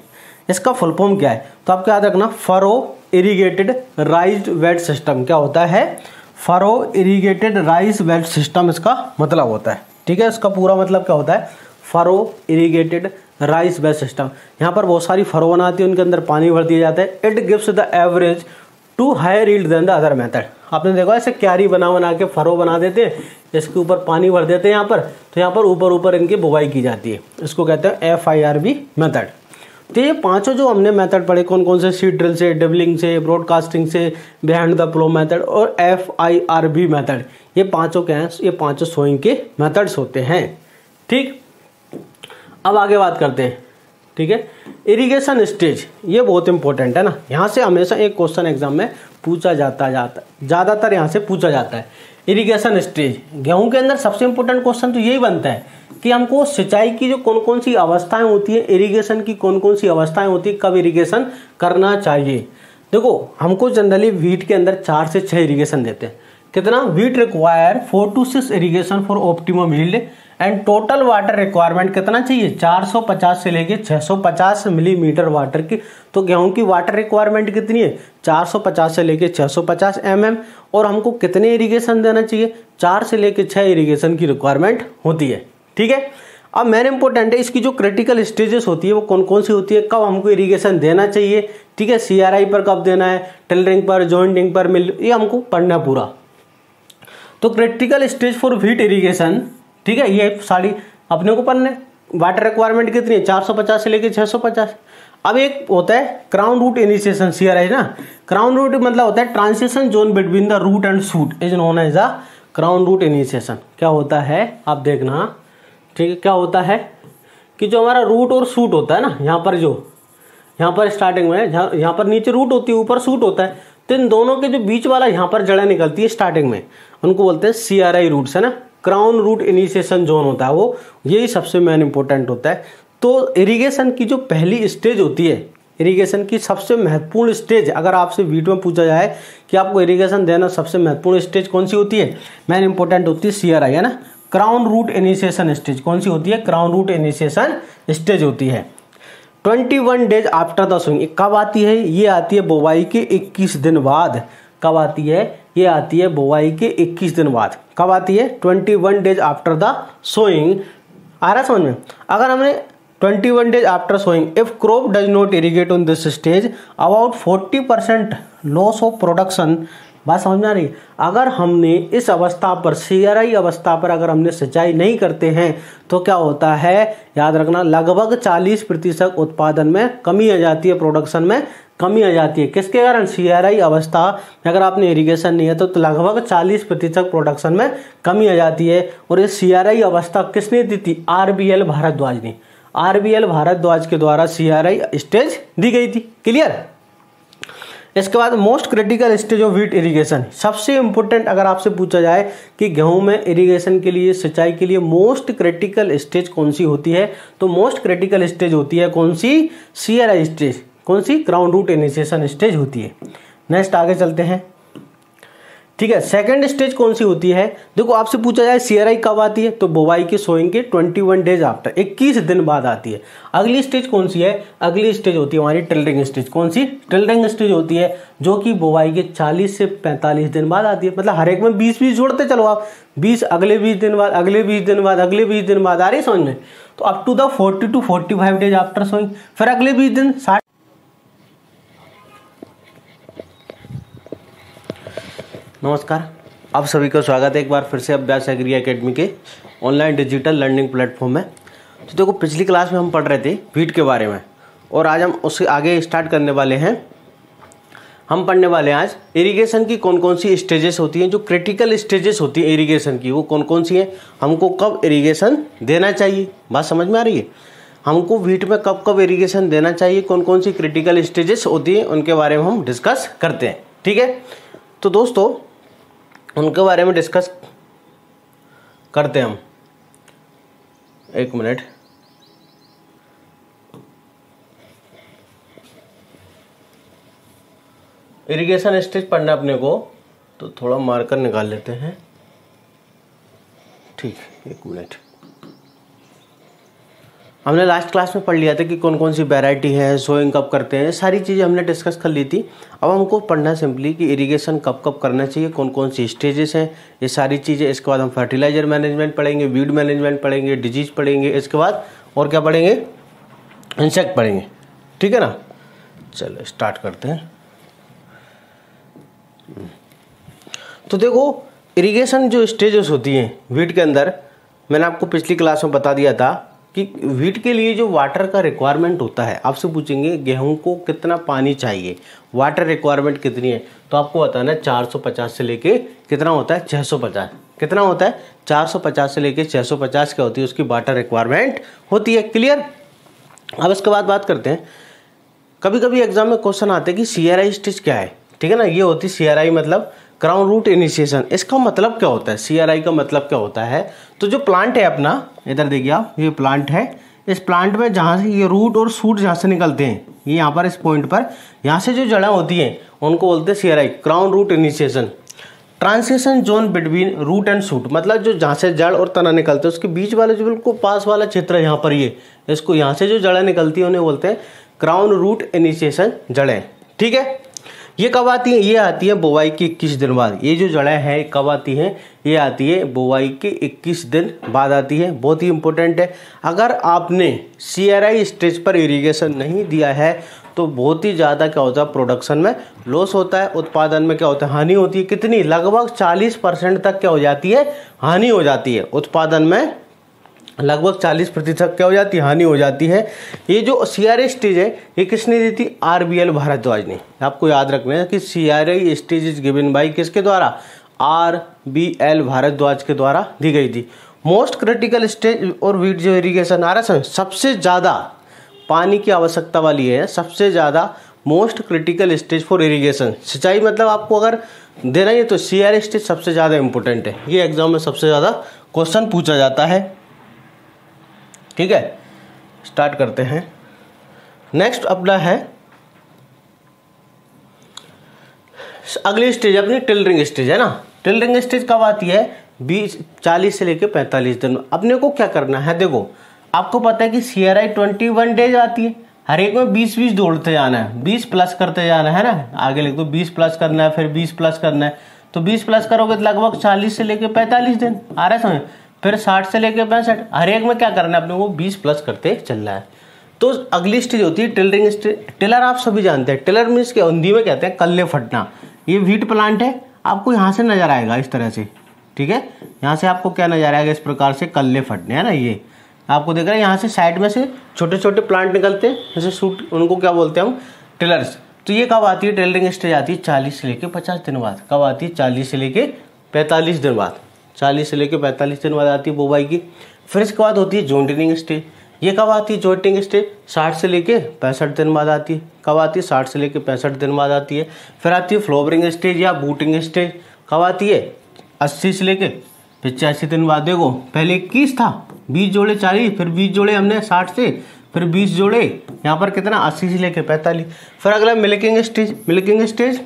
इसका फुल फॉर्म क्या है, तो आपको याद रखना, फरो इरिगेटेड राइज्ड बेड सिस्टम। क्या होता है, furrow irrigated raised bed system इसका मतलब होता है। ठीक है, इसका पूरा मतलब क्या होता है, furrow irrigated rice base system. यहाँ पर बहुत सारी फरो बनाती है, उनके अंदर पानी भर दिया जाता है। It gives the average to higher yield then the other method. आपने देखा ऐसे क्यारी बना के फरो बना देते हैं, इसके ऊपर पानी भर देते हैं यहाँ पर, तो यहाँ पर ऊपर ऊपर इनकी बुवाई की जाती है। इसको कहते हैं FIRB मेथड। तो ये पांचों जो हमने मेथड पढ़े कौन कौन से, सीड ड्रिल से, डिबलिंग से, ब्रॉडकास्टिंग से, बिहाइंड द प्लो मेथड और FIRB मेथड, ये पांचों क्या हैं, ये पांचों सोइंग के मेथड्स होते हैं। ठीक, अब आगे बात करते हैं। ठीक है, इरिगेशन स्टेज, ये बहुत इंपॉर्टेंट है ना, यहाँ से हमेशा एक क्वेश्चन एग्जाम में पूछा जाता ज़्यादातर यहाँ से पूछा जाता है। इरिगेशन स्टेज, गेहूं के अंदर सबसे इंपॉर्टेंट क्वेश्चन तो यही बनता है कि हमको सिंचाई की जो कौन कौन सी अवस्थाएं होती है, इरिगेशन की कौन कौन सी अवस्थाएं होती है, कब इरिगेशन करना चाहिए। देखो हमको जनरली वीट के अंदर 4 से 6 इरिगेशन देते हैं। कितना, wheat require 4 to 6 irrigation for optimum yield and total water requirement कितना चाहिए, 450 से लेके 650 मिलीमीटर वाटर की। तो गेहूं की वाटर रिक्वायरमेंट कितनी है, 450 से लेके 650 mm, और हमको कितने इरिगेशन देना चाहिए, 4 से लेके 6 इरिगेशन की रिक्वायरमेंट होती है। ठीक है, अब मेन इंपॉर्टेंट है इसकी जो क्रिटिकल स्टेजेस होती है वो कौन कौन सी होती है, कब हमको इरिगेशन देना चाहिए। ठीक है, CRI पर कब देना है, टिलरिंग पर, जॉइंटिंग पर, मिल, ये हमको पढ़ना पूरा। तो critical stage for wheat irrigation, ठीक है, ये सारी अपने को पढ़ने। वाटर रिक्वायरमेंट कितनी है, 450 से लेके 650। अब एक होता है क्राउन रूट इनिशिएशन, CRI ना। क्राउन रूट मतलब होता है transition zone between the root and shoot is known as a crown root initiation. क्या होता है आप देखना, ठीक है, क्या होता है कि जो हमारा रूट और शूट होता है ना, यहाँ पर जो यहाँ पर स्टार्टिंग में यहाँ पर नीचे रूट होती है, ऊपर शूट होता है, तो इन दोनों के जो बीच वाला यहाँ पर जड़ें निकलती है स्टार्टिंग में, उनको बोलते हैं CRI रूट्स, है ना। क्राउन रूट इनिशिएशन जोन होता है वो, यही सबसे मेन इंपॉर्टेंट होता है। तो इरिगेशन की जो पहली स्टेज होती है, इरिगेशन की सबसे महत्वपूर्ण स्टेज, अगर आपसे वीडियो में पूछा जाए कि आपको इरिगेशन देना सबसे महत्वपूर्ण स्टेज कौन सी होती है, मेन इंपॉर्टेंट होती है CRI, है ना। क्राउन रूट इनिशिएशन स्टेज कौन सी होती है, क्राउन रूट इनिशिएशन स्टेज होती है। 21 डेज आफ्टर द सोइंग, कब आती है, ये आती है बुवाई के 21 दिन बाद। कब आती है, ये आती है बुवाई के 21 दिन बाद। कब आती है, 21 डेज आफ्टर द सोइंग। आ रहा समझ में, अगर हमने 21 days after sowing, if crop does not irrigate on this stage about 40% loss of production. बात समझ में आ रही है, अगर हमने इस अवस्था पर, CRI अवस्था पर अगर हमने सिंचाई नहीं करते हैं तो क्या होता है, याद रखना, लगभग 40% उत्पादन में कमी आ जाती है, प्रोडक्शन में कमी आ जाती है। किसके कारण, CRI अवस्था में अगर आपने इरिगेशन नहीं है तो लगभग 40% प्रोडक्शन में कमी आ जाती है। और ये CRI अवस्था किसने दी थी, RBL भारद्वाज ने। RBL भारद्वाज के द्वारा CRI स्टेज दी गई थी। क्लियर। इसके बाद most critical stage of wheat irrigation, सबसे इंपॉर्टेंट अगर आपसे पूछा जाए कि गेहूं में इरिगेशन के लिए, सिंचाई के लिए मोस्ट क्रिटिकल स्टेज कौन सी होती है, तो मोस्ट क्रिटिकल स्टेज होती है कौन सी, CRI स्टेज। कौन सी, क्राउन रूट इनिशिएशन स्टेज होती है। नेक्स्ट आगे चलते हैं। ठीक है, सेकंड स्टेज कौन सी होती है, देखो आपसे पूछा जाए CRI कब आती है, तो बुवाई के सोइंग के 21 डेज आफ्टर, 21 दिन बाद आती है। अगली स्टेज कौन सी है, अगली स्टेज होती है हमारी टिलरिंग स्टेज। कौन सी, टिलरिंग स्टेज होती है, जो कि बुवाई के 40 से 45 दिन बाद आती है। मतलब हर एक में 20-20 जोड़ते चलो आप, 20 अगले 20 दिन बाद, अगले 20 दिन बाद, अगले 20 दिन बाद, आ रही समझ में। तो up to the 40 to 45 days after sowing, फिर अगले 20 दिन 60। नमस्कार, आप सभी का स्वागत है एक बार फिर से अभ्यास एग्री एकेडमी के ऑनलाइन डिजिटल लर्निंग प्लेटफॉर्म में। तो देखो पिछली क्लास में हम पढ़ रहे थे वीट के बारे में, और आज हम उससे आगे स्टार्ट करने वाले हैं। हम पढ़ने वाले हैं आज इरिगेशन की कौन कौन सी स्टेजेस होती हैं, जो क्रिटिकल स्टेजेस होती है इरिगेशन की, वो कौन कौन सी हैं, हमको कब इरिगेशन देना चाहिए। बात समझ में आ रही है, हमको वीट में कब कब इरिगेशन देना चाहिए, कौन कौन सी क्रिटिकल स्टेजेस होती हैं, उनके बारे में हम डिस्कस करते हैं। ठीक है, तो दोस्तों उनके बारे में डिस्कस करते हैं हम। एक मिनट, इरिगेशन स्टेज पढ़ना अपने को, तो थोड़ा मार्कर निकाल लेते हैं। ठीक, एक मिनट। हमने लास्ट क्लास में पढ़ लिया था कि कौन कौन सी वैरायटी है, सोइंग कब करते हैं, सारी चीज़ें हमने डिस्कस कर ली थी। अब हमको पढ़ना सिंपली कि इरिगेशन कब कब करना चाहिए, कौन कौन सी स्टेजेस हैं, ये सारी चीज़ें। इसके बाद हम फर्टिलाइजर मैनेजमेंट पढ़ेंगे, वीड मैनेजमेंट पढ़ेंगे, डिजीज पढ़ेंगे, इसके बाद और क्या पढ़ेंगे, इंसेक्ट पढ़ेंगे, ठीक है ना। चलो स्टार्ट करते हैं। तो देखो इरिगेशन जो स्टेजेस होती हैं वीट के अंदर, मैंने आपको पिछली क्लास में बता दिया था कि वीट के लिए जो वाटर का रिक्वायरमेंट होता है, आपसे पूछेंगे गेहूं को कितना पानी चाहिए, वाटर रिक्वायरमेंट कितनी है, तो आपको बताना है 450 से लेके कितना होता है 650, कितना होता है 450 से लेके 650 क्या होती है उसकी वाटर रिक्वायरमेंट होती है। क्लियर। अब इसके बाद बात करते हैं, कभी कभी एग्जाम में क्वेश्चन आते हैं कि CRI स्टेज क्या है, ठीक है ना। ये होती है CRI मतलब क्राउन रूट इनिशिएशन। इसका मतलब क्या होता है, CRI का मतलब क्या होता है, तो जो प्लांट है अपना, इधर देखिए आप, ये प्लांट है, इस प्लांट में जहाँ से ये रूट और शूट जहाँ से निकलते हैं, ये यहाँ पर इस पॉइंट पर, यहाँ से जो जड़ें होती हैं उनको बोलते हैं CRI crown root initiation. Transition zone between root and shoot, मतलब जो जहाँ से जड़ और तना निकलते हैं उसके बीच वाले जो बिल्कुल पास वाला क्षेत्र है यहाँ पर, ये इसको यहाँ से जो जड़ें निकलती है उन्हें बोलते हैं क्राउन रूट इनिशिएशन जड़ें, ठीक है। ये कब आती है, ये आती है बुवाई के 21 दिन बाद। ये जो जड़ें हैं कब आती हैं, ये आती है बुवाई के 21 दिन बाद आती है। बहुत ही इंपॉर्टेंट है। अगर आपने CRI स्टेज पर इरिगेशन नहीं दिया है तो बहुत ही ज़्यादा क्या होता है, प्रोडक्शन में लॉस होता है, उत्पादन में क्या होता है, हानि होती है। कितनी, लगभग 40% तक क्या हो जाती है, हानि हो जाती है। उत्पादन में लगभग 40% क्या हो जाती है, हानि हो जाती है। ये जो CRI स्टेज है ये किसने दी थी, RBL भारद्वाज ने। आपको याद रखना है कि CRI stage is given by किसके द्वारा, RBL भारद्वाज के द्वारा दी गई थी। मोस्ट क्रिटिकल स्टेज और वीट जो इरिगेशन आ रहा है, सबसे ज़्यादा पानी की आवश्यकता वाली है, सबसे ज़्यादा most critical stage for irrigation. सिंचाई मतलब आपको अगर देना ही है तो CRI स्टेज सबसे ज़्यादा इंपॉर्टेंट है। ये एग्जाम में सबसे ज़्यादा क्वेश्चन पूछा जाता है, ठीक है। स्टार्ट करते हैं। नेक्स्ट अपना है अगली स्टेज अपनी टिलरिंग स्टेज है ना। टिलरिंग स्टेज कब आती है, 40 से लेके 45 दिन। अपने को क्या करना है, देखो आपको पता है कि CRI 21 डेज आती है, हर एक में 20-20 दौड़ते जाना है, 20 प्लस करते जाना है ना। आगे लिख दो 20 प्लस करना है, फिर 20 प्लस करना है, तो 20 प्लस करोगे तो लगभग 40 से लेके 45 दिन आ रहा है समझ। फिर 60 से लेके 65, हर एक में क्या करना है अपने को 20 प्लस करते चलना है। तो अगली स्टेज होती है टिलरिंग स्टेज। टिलर आप सभी जानते हैं, टिलर मीन्स के हिंदी में कहते हैं कल्ले फटना। ये वीट प्लांट है, आपको यहाँ से नजर आएगा इस तरह से, ठीक है। यहाँ से आपको क्या नजर आएगा, इस प्रकार से कल्ले फटने, है ना। ये आपको देख रहे हैं यहाँ से साइड में से छोटे छोटे प्लांट निकलते हैं, जैसे सूट, उनको क्या बोलते हैं हम, टिलर्स। तो ये कब आती है, टिलरिंग स्टेज आती है 40 से लेके 50 दिन बाद। कब आती है, 40 से लेके 45 दिन बाद। 40 से लेके 45 दिन बाद आती है बुवाई की। फिर इसके बाद होती है जॉइंटनिंग स्टेज। ये कब आती है जॉइंटनिंग स्टेज, 60 से लेके 65 दिन बाद आती है। कब आती है, 60 से लेके 65 दिन बाद आती है। फिर आती है फ्लावरिंग स्टेज या बूटिंग स्टेज। कब आती है, 80 से लेके 85 दिन बाद। देखो पहले 21 था, 20 जोड़े 40, फिर 20 जोड़े हमने 60 से, फिर 20 जोड़े यहाँ पर कितना 80 से लेके 45। फिर अगला मिल्किंग स्टेज। मिल्किंग स्टेज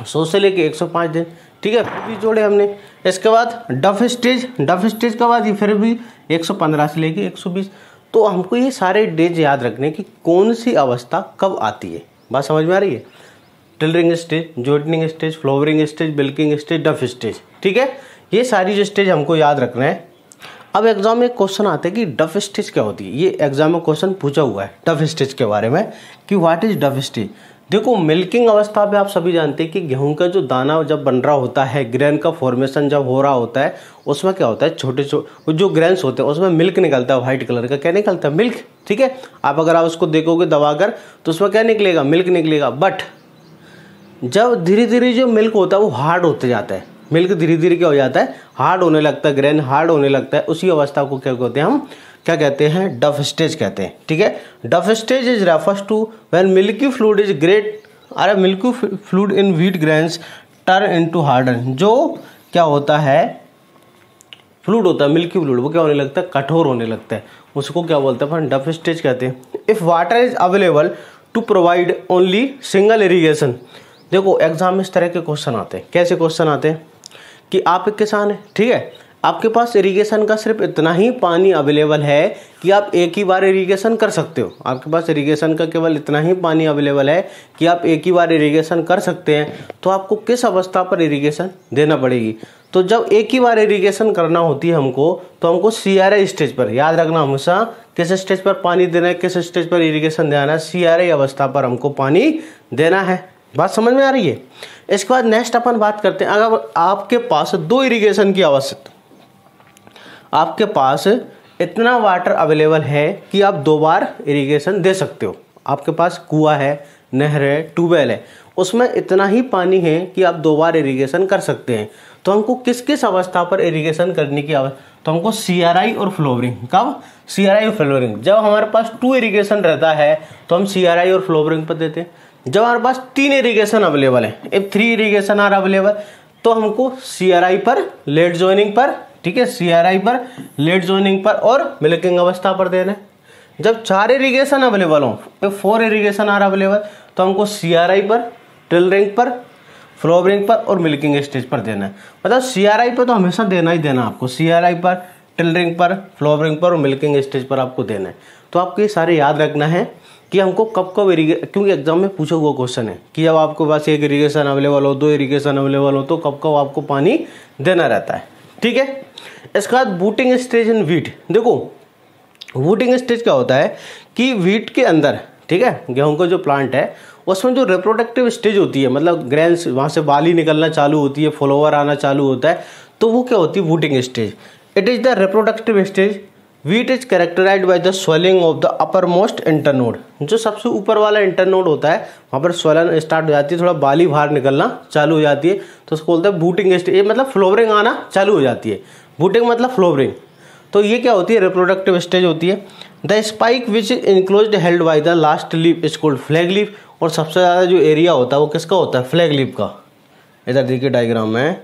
100 से लेके 105 दिन, ठीक है, फिर 20 जोड़े हमने। इसके बाद डफ स्टेज। डफ स्टेज कब आती है, फिर भी 115 से लेके 120। तो हमको ये सारे डेज याद रखने की कौन सी अवस्था कब आती है। बात समझ में आ रही है। Tillering stage, jointing stage, flowering stage, milking stage, dough stage, ठीक है। ये सारी जो स्टेज हमको याद रखना है। अब एग्जाम में क्वेश्चन आता है कि डफ स्टेज क्या होती है। ये एग्जाम में क्वेश्चन पूछा हुआ है डफ स्टेज के बारे में कि व्हाट इज डफ स्टेज। देखो मिल्किंग अवस्था पे आप सभी जानते हैं कि गेहूं का जो दाना जब बन रहा होता है, ग्रेन का फॉर्मेशन जब हो रहा होता है, उसमें क्या होता है, छोटे छोटे जो ग्रेन्स होते हैं उसमें मिल्क निकलता है, व्हाइट कलर का। क्या निकलता है, मिल्क, ठीक है। आप अगर आप उसको देखोगे दबाकर तो उसमें क्या निकलेगा, मिल्क निकलेगा। बट जब धीरे धीरे जो मिल्क होता है वो हार्ड होते जाता है, मिल्क धीरे धीरे क्या हो जाता है, हार्ड होने लगता है, ग्रेन हार्ड होने लगता है। उसी अवस्था को क्या कहते हैं हम, क्या कहते हैं, डफ स्टेज कहते हैं, ठीक है। Dough stage is refers to when milky fluid is great, अरे milky fluid in wheat grains turn into harden. जो क्या होता है, फ्लूइड होता है, मिल्की फ्लूइड, वो क्या होने लगता है, कठोर होने लगता है, उसको क्या बोलते हैं, डफ स्टेज कहते हैं। If water is available to provide only single irrigation. देखो एग्जाम में इस तरह के क्वेश्चन आते हैं। कैसे क्वेश्चन आते हैं कि आप एक किसान है, ठीक है, आपके पास इरिगेशन का सिर्फ इतना ही पानी अवेलेबल है कि आप एक ही बार इरिगेशन कर सकते हो। आपके पास इरिगेशन का केवल इतना ही पानी अवेलेबल है कि आप एक ही बार इरिगेशन कर सकते हैं। तो आपको किस अवस्था पर इरिगेशन देना पड़ेगी, तो जब एक ही बार इरिगेशन करना होती है हमको, तो हमको CRI स्टेज पर, याद रखना हमेशा किस स्टेज पर पानी देना है, किस स्टेज पर इरिगेशन देना है, CRI अवस्था पर हमको पानी देना है। बात समझ में आ रही है। इसके बाद नेक्स्ट अपन बात करते हैं, अगर आपके पास 2 इरिगेशन की आवश्यकता, आपके पास इतना वाटर अवेलेबल है कि आप 2 बार इरिगेशन दे सकते हो, आपके पास कुआं है, नहर है, ट्यूबवेल है, उसमें इतना ही पानी है कि आप 2 बार इरिगेशन कर सकते हैं। तो हमको किस किस अवस्था पर इरिगेशन करने की आवश्यकता, तो हमको CRI और फ्लोवरिंग, कब CRI और फ्लोवरिंग, जब हमारे पास 2 इरिगेशन रहता है तो हम CRI और फ्लोवरिंग पर देते हैं। जब हमारे पास 3 इरिगेशन अवेलेबल है, इफ 3 इरिगेशन आर अवेलेबल, तो हमको CRI पर लेट ज्वाइनिंग पर, ठीक है, CRI पर लेट ज्वाइनिंग पर और मिल्किंग अवस्था पर देना है। जब 4 इरिगेशन अवेलेबल हो, इफ 4 इरिगेशन आर अवेलेबल, तो हमको CRI पर, टिलरिंग पर, फ्लोवरिंग पर और मिल्किंग स्टेज पर देना है। मतलब CRI पर तो हमेशा देना ही देना आपको, CRI पर, टिलरिंग पर, फ्लोवरिंग पर और मिल्किंग स्टेज पर आपको देना है। तो आपको ये सारे याद रखना है कि हमको कब कब क्योंकि एग्जाम में पूछा हुआ क्वेश्चन है कि जब आपके पास 1 इरिगेशन अवेलेबल हो, 2 इरिगेशन अवेलेबल हो, तो कब कब आपको पानी देना रहता है। ठीक है। इसके बाद बूटिंग स्टेज इन वीट। देखो बूटिंग स्टेज क्या होता है कि वीट के अंदर, ठीक है, गेहूं का जो प्लांट है उसमें जो रिप्रोडक्टिव स्टेज होती है, मतलब ग्रेन्स वहाँ से बाली निकलना चालू होती है, फ्लावर आना चालू होता है, तो वो क्या होती है booting stage. It is the reproductive stage. Wheat is characterized by the swelling of the upper most internode. जो सबसे ऊपर वाला इंटरनोड होता है वहाँ पर स्वेलन स्टार्ट हो जाती है, थोड़ा बाली बाहर निकलना चालू हो जाती है, तो उसको बोलते हैं बूटिंग स्टेज, मतलब फ्लोवरिंग आना चालू हो जाती है। बूटिंग मतलब फ्लोवरिंग। तो ये क्या होती है, रिप्रोडक्टिव स्टेज होती है। The spike which is enclosed held by the last leaf is called flag leaf. और सबसे ज़्यादा जो एरिया होता है वो किसका होता है, फ्लैग लीफ का। इधर देखिए डायग्राम में,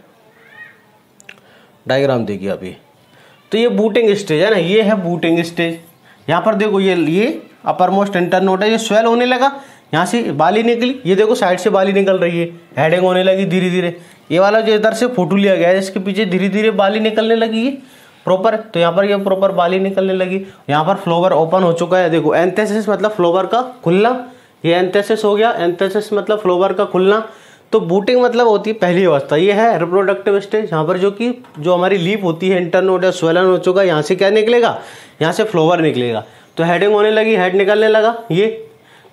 डायग्राम देखिए अभी, तो ये बूटिंग स्टेज है ना, ये है बूटिंग स्टेज। यहाँ पर देखो ये अपर मोस्ट इंटरनोड है, ये स्वेल होने लगा, यहाँ से बाली निकली, ये देखो साइड से बाली निकल रही है, हेडिंग होने लगी धीरे धीरे। ये वाला जो इधर से फोटो लिया गया है इसके पीछे धीरे धीरे बाली निकलने लगी है प्रॉपर, तो यहाँ पर ये प्रॉपर बाली निकलने लगी। यहाँ पर फ्लोवर ओपन हो चुका है, देखो एंथेसिस मतलब फ्लोवर का खुलना, ये एंथेसिस हो गया, एंथेसिस मतलब फ्लोवर का खुलना। तो बूटिंग मतलब होती है पहली अवस्था, ये है रिप्रोडक्टिव स्टेज। यहाँ पर जो हमारी लीफ होती है, इंटरनोड या स्वेलन हो चुका है, यहाँ से क्या निकलेगा, यहाँ से फ्लोवर निकलेगा, तो हेडिंग होने लगी, हेड निकलने लगा, ये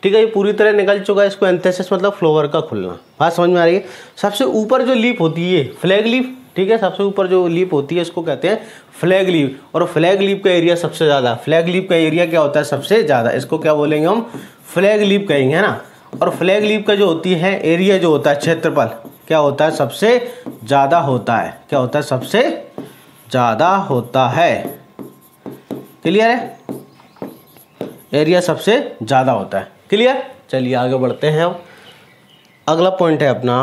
ठीक है, ये पूरी तरह निकल चुका है, इसको एंथेसिस मतलब फ्लोवर का खुलना। बात समझ में आ रही है। सबसे ऊपर जो लीफ होती है फ्लैग लीफ, ठीक है, सबसे ऊपर जो लीफ होती है इसको कहते हैं फ्लैग लीफ। और फ्लैग लीफ का एरिया सबसे ज़्यादा, फ्लैग लीफ का एरिया क्या होता है सबसे ज़्यादा, इसको क्या बोलेंगे हम, फ्लैग लीफ कहेंगे, है ना। और फ्लैग लीफ का जो होती है एरिया जो होता है, क्षेत्रफल क्या होता है, सबसे ज़्यादा होता है। क्या होता है, सबसे ज़्यादा होता है। क्लियर है, एरिया सबसे ज़्यादा होता है। क्लियर। चलिए आगे बढ़ते हैं। अब अगला पॉइंट है अपना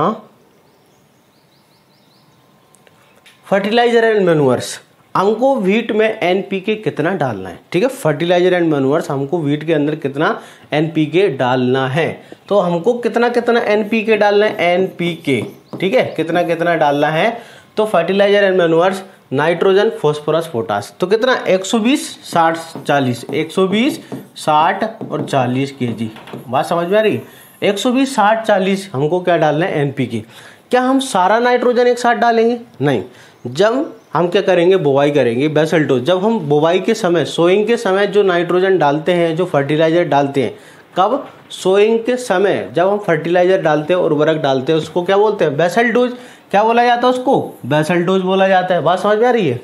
फर्टिलाइजर एंड मैन्यूअर्स। हमको वीट में NPK कितना डालना है, ठीक है। फर्टिलाइजर एंड मैन्यूअर्स, हमको वीट के अंदर कितना NPK डालना है, तो हमको कितना कितना NPK डालना है, NPK, ठीक है, कितना कितना डालना है। तो fertiliser and manures, nitrogen, phosphorus, potash, तो कितना 120 60 40, 120 60 और 40 kg। बात समझ में आ रही है। 120 60 40 हमको क्या डालना है, NPK। क्या हम सारा नाइट्रोजन एक साथ डालेंगे, नहीं। जब हम क्या करेंगे, बुवाई करेंगे, बेसल डोज। जब हम बुवाई के समय, सोइंग के समय जो नाइट्रोजन डालते हैं, जो फर्टिलाइजर डालते हैं, कब, सोइंग के समय जब हम फर्टिलाइजर डालते हैं, उर्वरक डालते हैं, उसको क्या बोलते हैं, बेसल डोज। क्या बोला जाता है उसको, बेसल डोज बोला जाता है। बात समझ में आ रही है।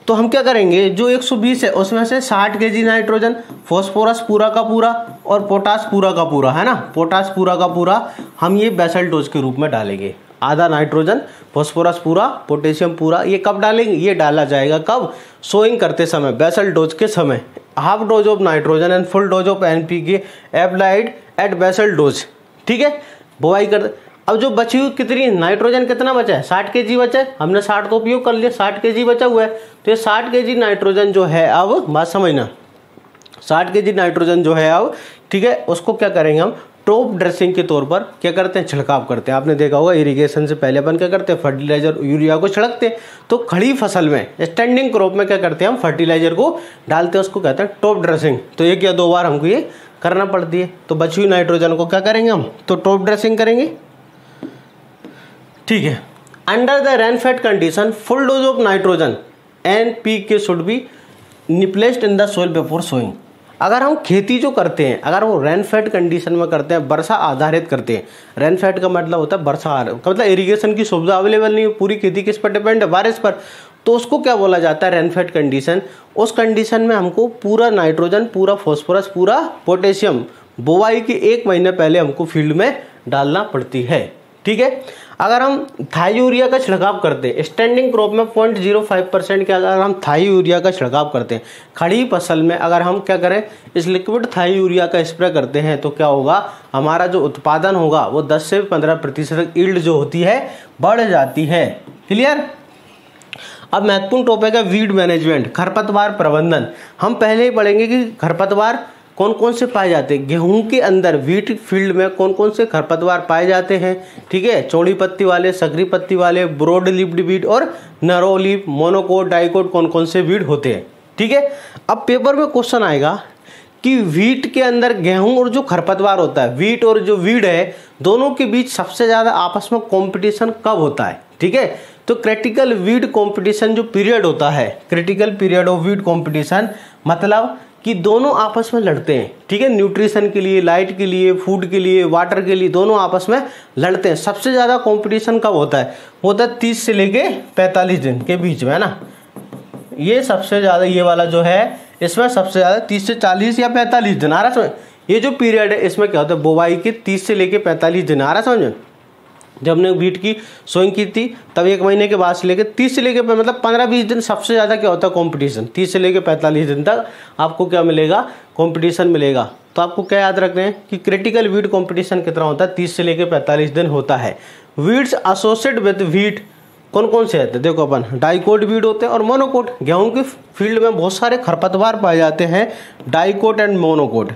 तो हम क्या करेंगे, जो 120 है उसमें से 60 kg नाइट्रोजन, फॉस्फोरस पूरा का पूरा और पोटास पूरा का पूरा, है ना, पोटास पूरा का पूरा हम ये बेसल डोज के रूप में डालेंगे। आधा नाइट्रोजन, फॉस्फोरस पूरा, पोटेशियम पूरा। ये कब डालेंगे, ये डाला जाएगा कब, सोइंग करते समय, बेसल डोज के समय। Half dose of nitrogen and full dose of NPK applied at basal dose, ठीक है, बुवाई कर। अब जो बची हुई कितनी नाइट्रोजन, कितना बचा है, 60 kg बचा है, हमने 60 तो उपयोग कर लिया, 60 kg बचा हुआ है। तो ये 60 kg नाइट्रोजन जो है, अब बात समझना, 60 kg नाइट्रोजन जो है अब, ठीक है, उसको क्या करेंगे हम, टॉप ड्रेसिंग के तौर पर क्या करते हैं, छिड़काव करते हैं। आपने देखा होगा इरिगेशन से पहले अपन क्या करते हैं, फर्टिलाइजर यूरिया को छिड़कते हैं। तो खड़ी फसल में, स्टैंडिंग क्रॉप में क्या करते हैं हम, फर्टिलाइजर को डालते हैं, उसको कहते हैं टॉप ड्रेसिंग। तो 1 या 2 बार हमको ये करना पड़ती है। तो बची हुई नाइट्रोजन को क्या करेंगे हम, तो टॉप ड्रेसिंग करेंगे, ठीक है। Under the rainfed condition full dose of nitrogen NPK should be placed in the soil before sowing. अगर हम खेती जो करते हैं, अगर वो रेनफेड कंडीशन में करते हैं, वर्षा आधारित करते हैं, रेनफेड का मतलब होता है वर्षा आधारित, मतलब इरिगेशन की सुविधा अवेलेबल नहीं है, पूरी खेती किस पर डिपेंड है, बारिश पर, तो उसको क्या बोला जाता है, रेनफेड कंडीशन। उस कंडीशन में हमको पूरा नाइट्रोजन, पूरा फॉस्फोरस, पूरा पोटेशियम बुआई के 1 महीने पहले हमको फील्ड में डालना पड़ती है। ठीक है। अगर हम थाई यूरिया का छिड़काव करते हैं स्टैंडिंग क्रॉप में 0.05% के अगर हम थाई यूरिया का छिड़काव करते हैं, खड़ी फसल में अगर हम क्या करें, इस लिक्विड थाई यूरिया का स्प्रे करते हैं, तो क्या होगा, हमारा जो उत्पादन होगा वो 10 से 15% ईल्ड जो होती है बढ़ जाती है। क्लियर। अब महत्वपूर्ण टॉपिक है वीड मैनेजमेंट, खरपतवार प्रबंधन। हम पहले ही पढ़ेंगे कि खरपतवार कौन कौन से पाए जाते हैं, गेहूं के अंदर वीट फील्ड में कौन कौन से खरपतवार पाए जाते हैं। ठीक है। चौड़ी पत्ती वाले, सकरी पत्ती वाले, ब्रॉड लीव्ड वीड और नैरो लीफ, मोनोकोट, डाइकोट, कौन कौन से वीड होते हैं। ठीक है। अब पेपर में क्वेश्चन आएगा कि वीट के अंदर गेहूं और जो खरपतवार होता है, वीट और जो वीड है, दोनों के बीच सबसे ज्यादा आपस में कंपटीशन कब होता है। ठीक है। तो क्रिटिकल वीड कंपटीशन जो पीरियड होता है, critical period of weed competition, मतलब कि दोनों आपस में लड़ते हैं। ठीक है। न्यूट्रिशन के लिए, लाइट के लिए, फूड के लिए, वाटर के लिए, दोनों आपस में लड़ते हैं। सबसे ज्यादा कंपटीशन कब होता है, होता है 30 से लेके 45 दिन के बीच में, है ना। ये सबसे ज्यादा, ये वाला जो है इसमें सबसे ज्यादा 30 से 40 या 45 दिन आ रहा समझ। ये जो पीरियड है इसमें क्या होता है, बुवाई के 30 से लेके 45 दिन आ रहा समझ। जब हमने वीट की सोइंग की थी तब 1 महीने के बाद से लेके 30 से लेके मतलब 15-20 दिन सबसे ज़्यादा क्या होता है, कंपटीशन। 30 से लेके 45 दिन तक आपको क्या मिलेगा, कंपटीशन मिलेगा। तो आपको क्या याद रखना है कि क्रिटिकल वीट कंपटीशन कितना होता है, 30 से लेके 45 दिन होता है। वीड्स एसोसिएट विद वीट कौन कौन से होते हैं, देखो अपन डाइकोट वीड होते हैं और मोनोकोट। गेहूँ के फील्ड में बहुत सारे खरपतवार पाए जाते हैं, डाइकोट एंड मोनोकोट।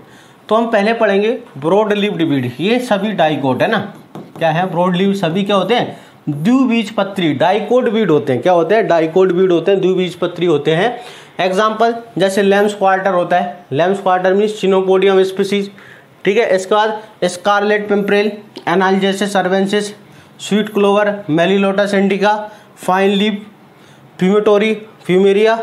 तो हम पहले पढ़ेंगे ब्रॉड लीव्ड वीड, ये सभी डाइकोट है ना, क्या है, ब्रॉड लीव सभी क्या होते हैं, द्विबीजपत्री, डाइकोट वीड होते हैं। क्या होते हैं, डाइकोट वीड होते हैं, द्विबीजपत्री होते हैं। एग्जाम्पल जैसे लेम्स क्वार्टर होता है, lamb's quarter means chenopodium species. ठीक है। इसके बाद scarlet pimpernel, anagallis arvensis, sweet clover, melilotus indica, fine leaf, fumitory, fumaria,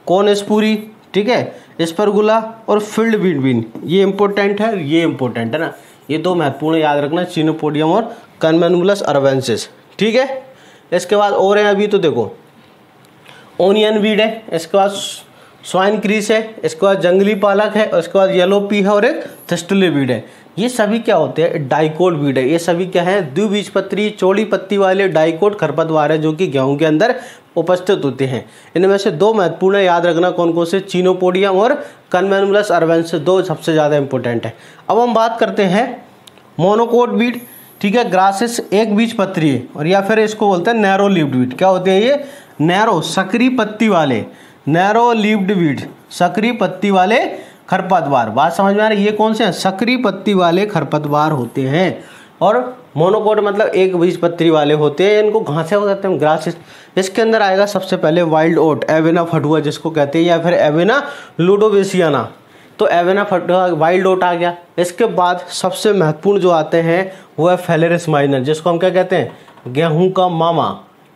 कोनेस्पूरी, ठीक है, स्पर्गुला और फील्ड वीड बीन। ये इंपॉर्टेंट है, ये इंपॉर्टेंट है ना, ये दो महत्वपूर्ण याद रखना, चिनोपोडियम और कन्वेनुलस अर्वेंसिस। ठीक है। इसके बाद और है अभी तो देखो ओनियन वीड है, इसके बाद स्वाइन क्रीस है, इसके बाद जंगली पालक है, और इसके बाद येलो पी है और एक थिस्टुले वीड है। ये सभी क्या होते हैं, डाइकोट वीड है। ये सभी क्या है, द्विबीजपत्री चौड़ी पत्ती वाले डाइकोट खरपतवार है जो कि गेहूं के अंदर उपस्थित होते हैं। इनमें से दो महत्वपूर्ण याद रखना, कौन कौन से, चिनोपोडियम और कन्वेनुलस अर्वेंसिस, दो सबसे ज़्यादा इंपॉर्टेंट है। अब हम बात करते हैं मोनोकोट वीड। ठीक है। ग्रासिस एक बीजपत्री है और या फिर इसको बोलते हैं नैरो लीव्ड वीड। क्या होते हैं ये, नैरो सकरी पत्ती वाले, नैरो लीव्ड वीड, सकरी पत्ती वाले खरपतवार। बात समझ में आ रही है, ये कौन से हैं, सकरी पत्ती वाले खरपतवार होते हैं। और मोनोकोट मतलब एक बीजपत्री वाले होते हैं, इनको घासे हो जाते हैं, ग्रासिस। इसके अंदर आएगा सबसे पहले वाइल्ड ओट, एवेना फटुआ जिसको कहते हैं, या फिर एवेना लुडोवेसियाना। तो एवेना फटुआ वाइल्ड ओट आ गया। इसके बाद सबसे महत्वपूर्ण जो आते हैं वो है फेलेरिस माइनर, जिसको हम क्या कहते हैं, गेहूं का मामा।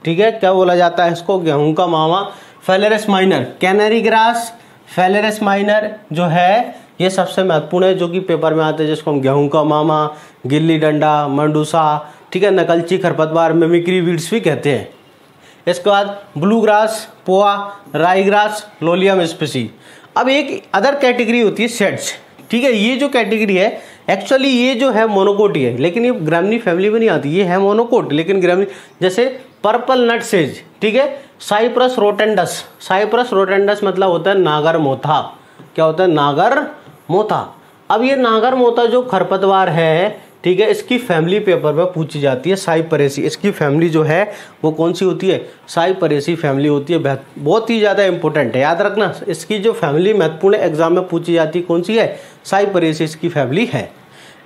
ठीक है। क्या बोला जाता है इसको, गेहूं का मामा, Phalaris minor. Canary grass, Phalaris minor जो है ये सबसे महत्वपूर्ण है, जो कि पेपर में आते हैं, जिसको हम गेहूं का मामा, गिल्ली डंडा, मंडूसा, ठीक है, नकलची खरपतवार, मिमिक्री वीड्स भी कहते हैं। इसके बाद ब्लू ग्रास, पोआ, राई ग्रास, लोलियम स्पीसी। अब एक अदर कैटेगरी होती है सेड्स। ठीक है। ये जो कैटेगरी है एक्चुअली ये जो है मोनोकोट ही है, लेकिन ये ग्रामनी फैमिली में नहीं आती, ये है मोनोकोट लेकिन ग्रामनी, जैसे पर्पल नट सेज। ठीक है। साइप्रस रोटेंडस, साइप्रस रोटेंडस मतलब होता है नागर मोथा। क्या होता है, नागर मोथा। अब ये नागर मोथा जो खरपतवार है, ठीक है, इसकी फैमिली पेपर में पूछी जाती है, साइपरेसी। इसकी फैमिली जो है वो कौन सी होती है, साइपरेसी फैमिली होती है। बहुत ही ज़्यादा इंपॉर्टेंट है, याद रखना। इसकी जो फैमिली महत्वपूर्ण एग्जाम में पूछी जाती है, कौन सी है, साइपरेसी इसकी फैमिली है।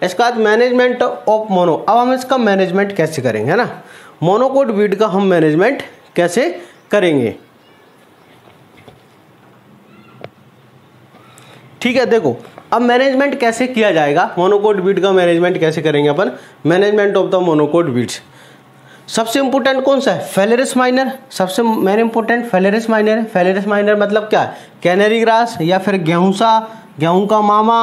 इसके बाद मैनेजमेंट ऑफ मोनो। अब हम इसका मैनेजमेंट कैसे करेंगे, है ना, मोनोकोट वीड का हम मैनेजमेंट कैसे करेंगे। ठीक है। देखो अब मैनेजमेंट कैसे किया जाएगा, मोनोकोट वीड का मैनेजमेंट कैसे करेंगे अपन, management of the monocot weeds. सबसे इंपॉर्टेंट कौन सा है? फेलेरिस माइनर, सबसे मेन इंपॉर्टेंट फेलेरिस माइनर है। फेलेरिस माइनर मतलब क्या है? कैनरी ग्रास या फिर गेहूं सा, गेहूं का मामा,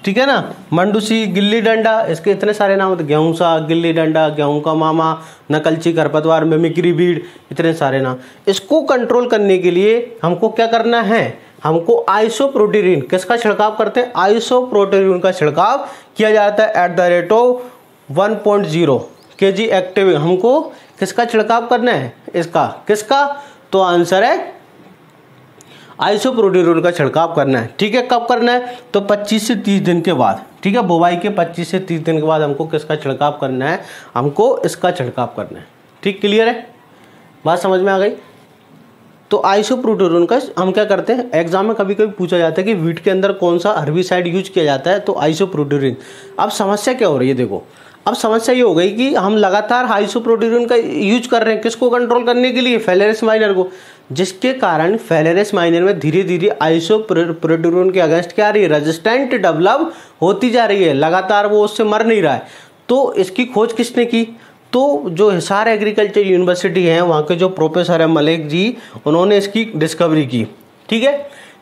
ठीक है ना, मंडूसी, गिल्ली डंडा, इसके इतने सारे नाम होते हैं, गेहूं सा, गिल्ली डंडा, गेहूं का मामा, नकलची, खरपतवार, मिमिक्री बीड, इतने सारे नाम। इसको कंट्रोल करने के लिए हमको क्या करना है? हमको आइसोप्रोटीरिन, किसका छिड़काव करते हैं? आइसोप्रोटीरिन का छिड़काव किया जाता है eight the rate of 1.0 kg active. हमको किसका छिड़काव करना है? इसका, किसका? तो आंसर है आइसोप्रोटीरिन का छिड़काव करना है। ठीक है, कब करना है? तो 25 से 30 दिन के बाद। ठीक है, बुवाई के 25 से 30 दिन के बाद हमको किसका छिड़काव करना है? हमको इसका छिड़काव करना है। ठीक, क्लियर है? बात समझ में आ गई? तो आइसोप्रोटीरिन का हम क्या करते हैं, एग्जाम में कभी कभी पूछा जाता है कि वीट के अंदर कौन सा हर्बिसाइड यूज किया जाता है, तो आइसोप्रोटीरिन। अब समस्या क्या हो रही है? देखो, अब समस्या ये हो गई कि हम लगातार आइसोप्रोटीरिन का यूज कर रहे हैं, किसको कंट्रोल करने के लिए? फेलेरिस माइनर को, जिसके कारण फेलेरिस माइनर में धीरे धीरे आइसोप्रोटीरिन के अगेंस्ट क्या आ रही है? रेजिस्टेंट डेवलप होती जा रही है, लगातार वो उससे मर नहीं रहा है। तो इसकी खोज किसने की? तो जो हिसार एग्रीकल्चर यूनिवर्सिटी है, वहाँ के जो प्रोफेसर है मलिक जी, उन्होंने इसकी डिस्कवरी की। ठीक है,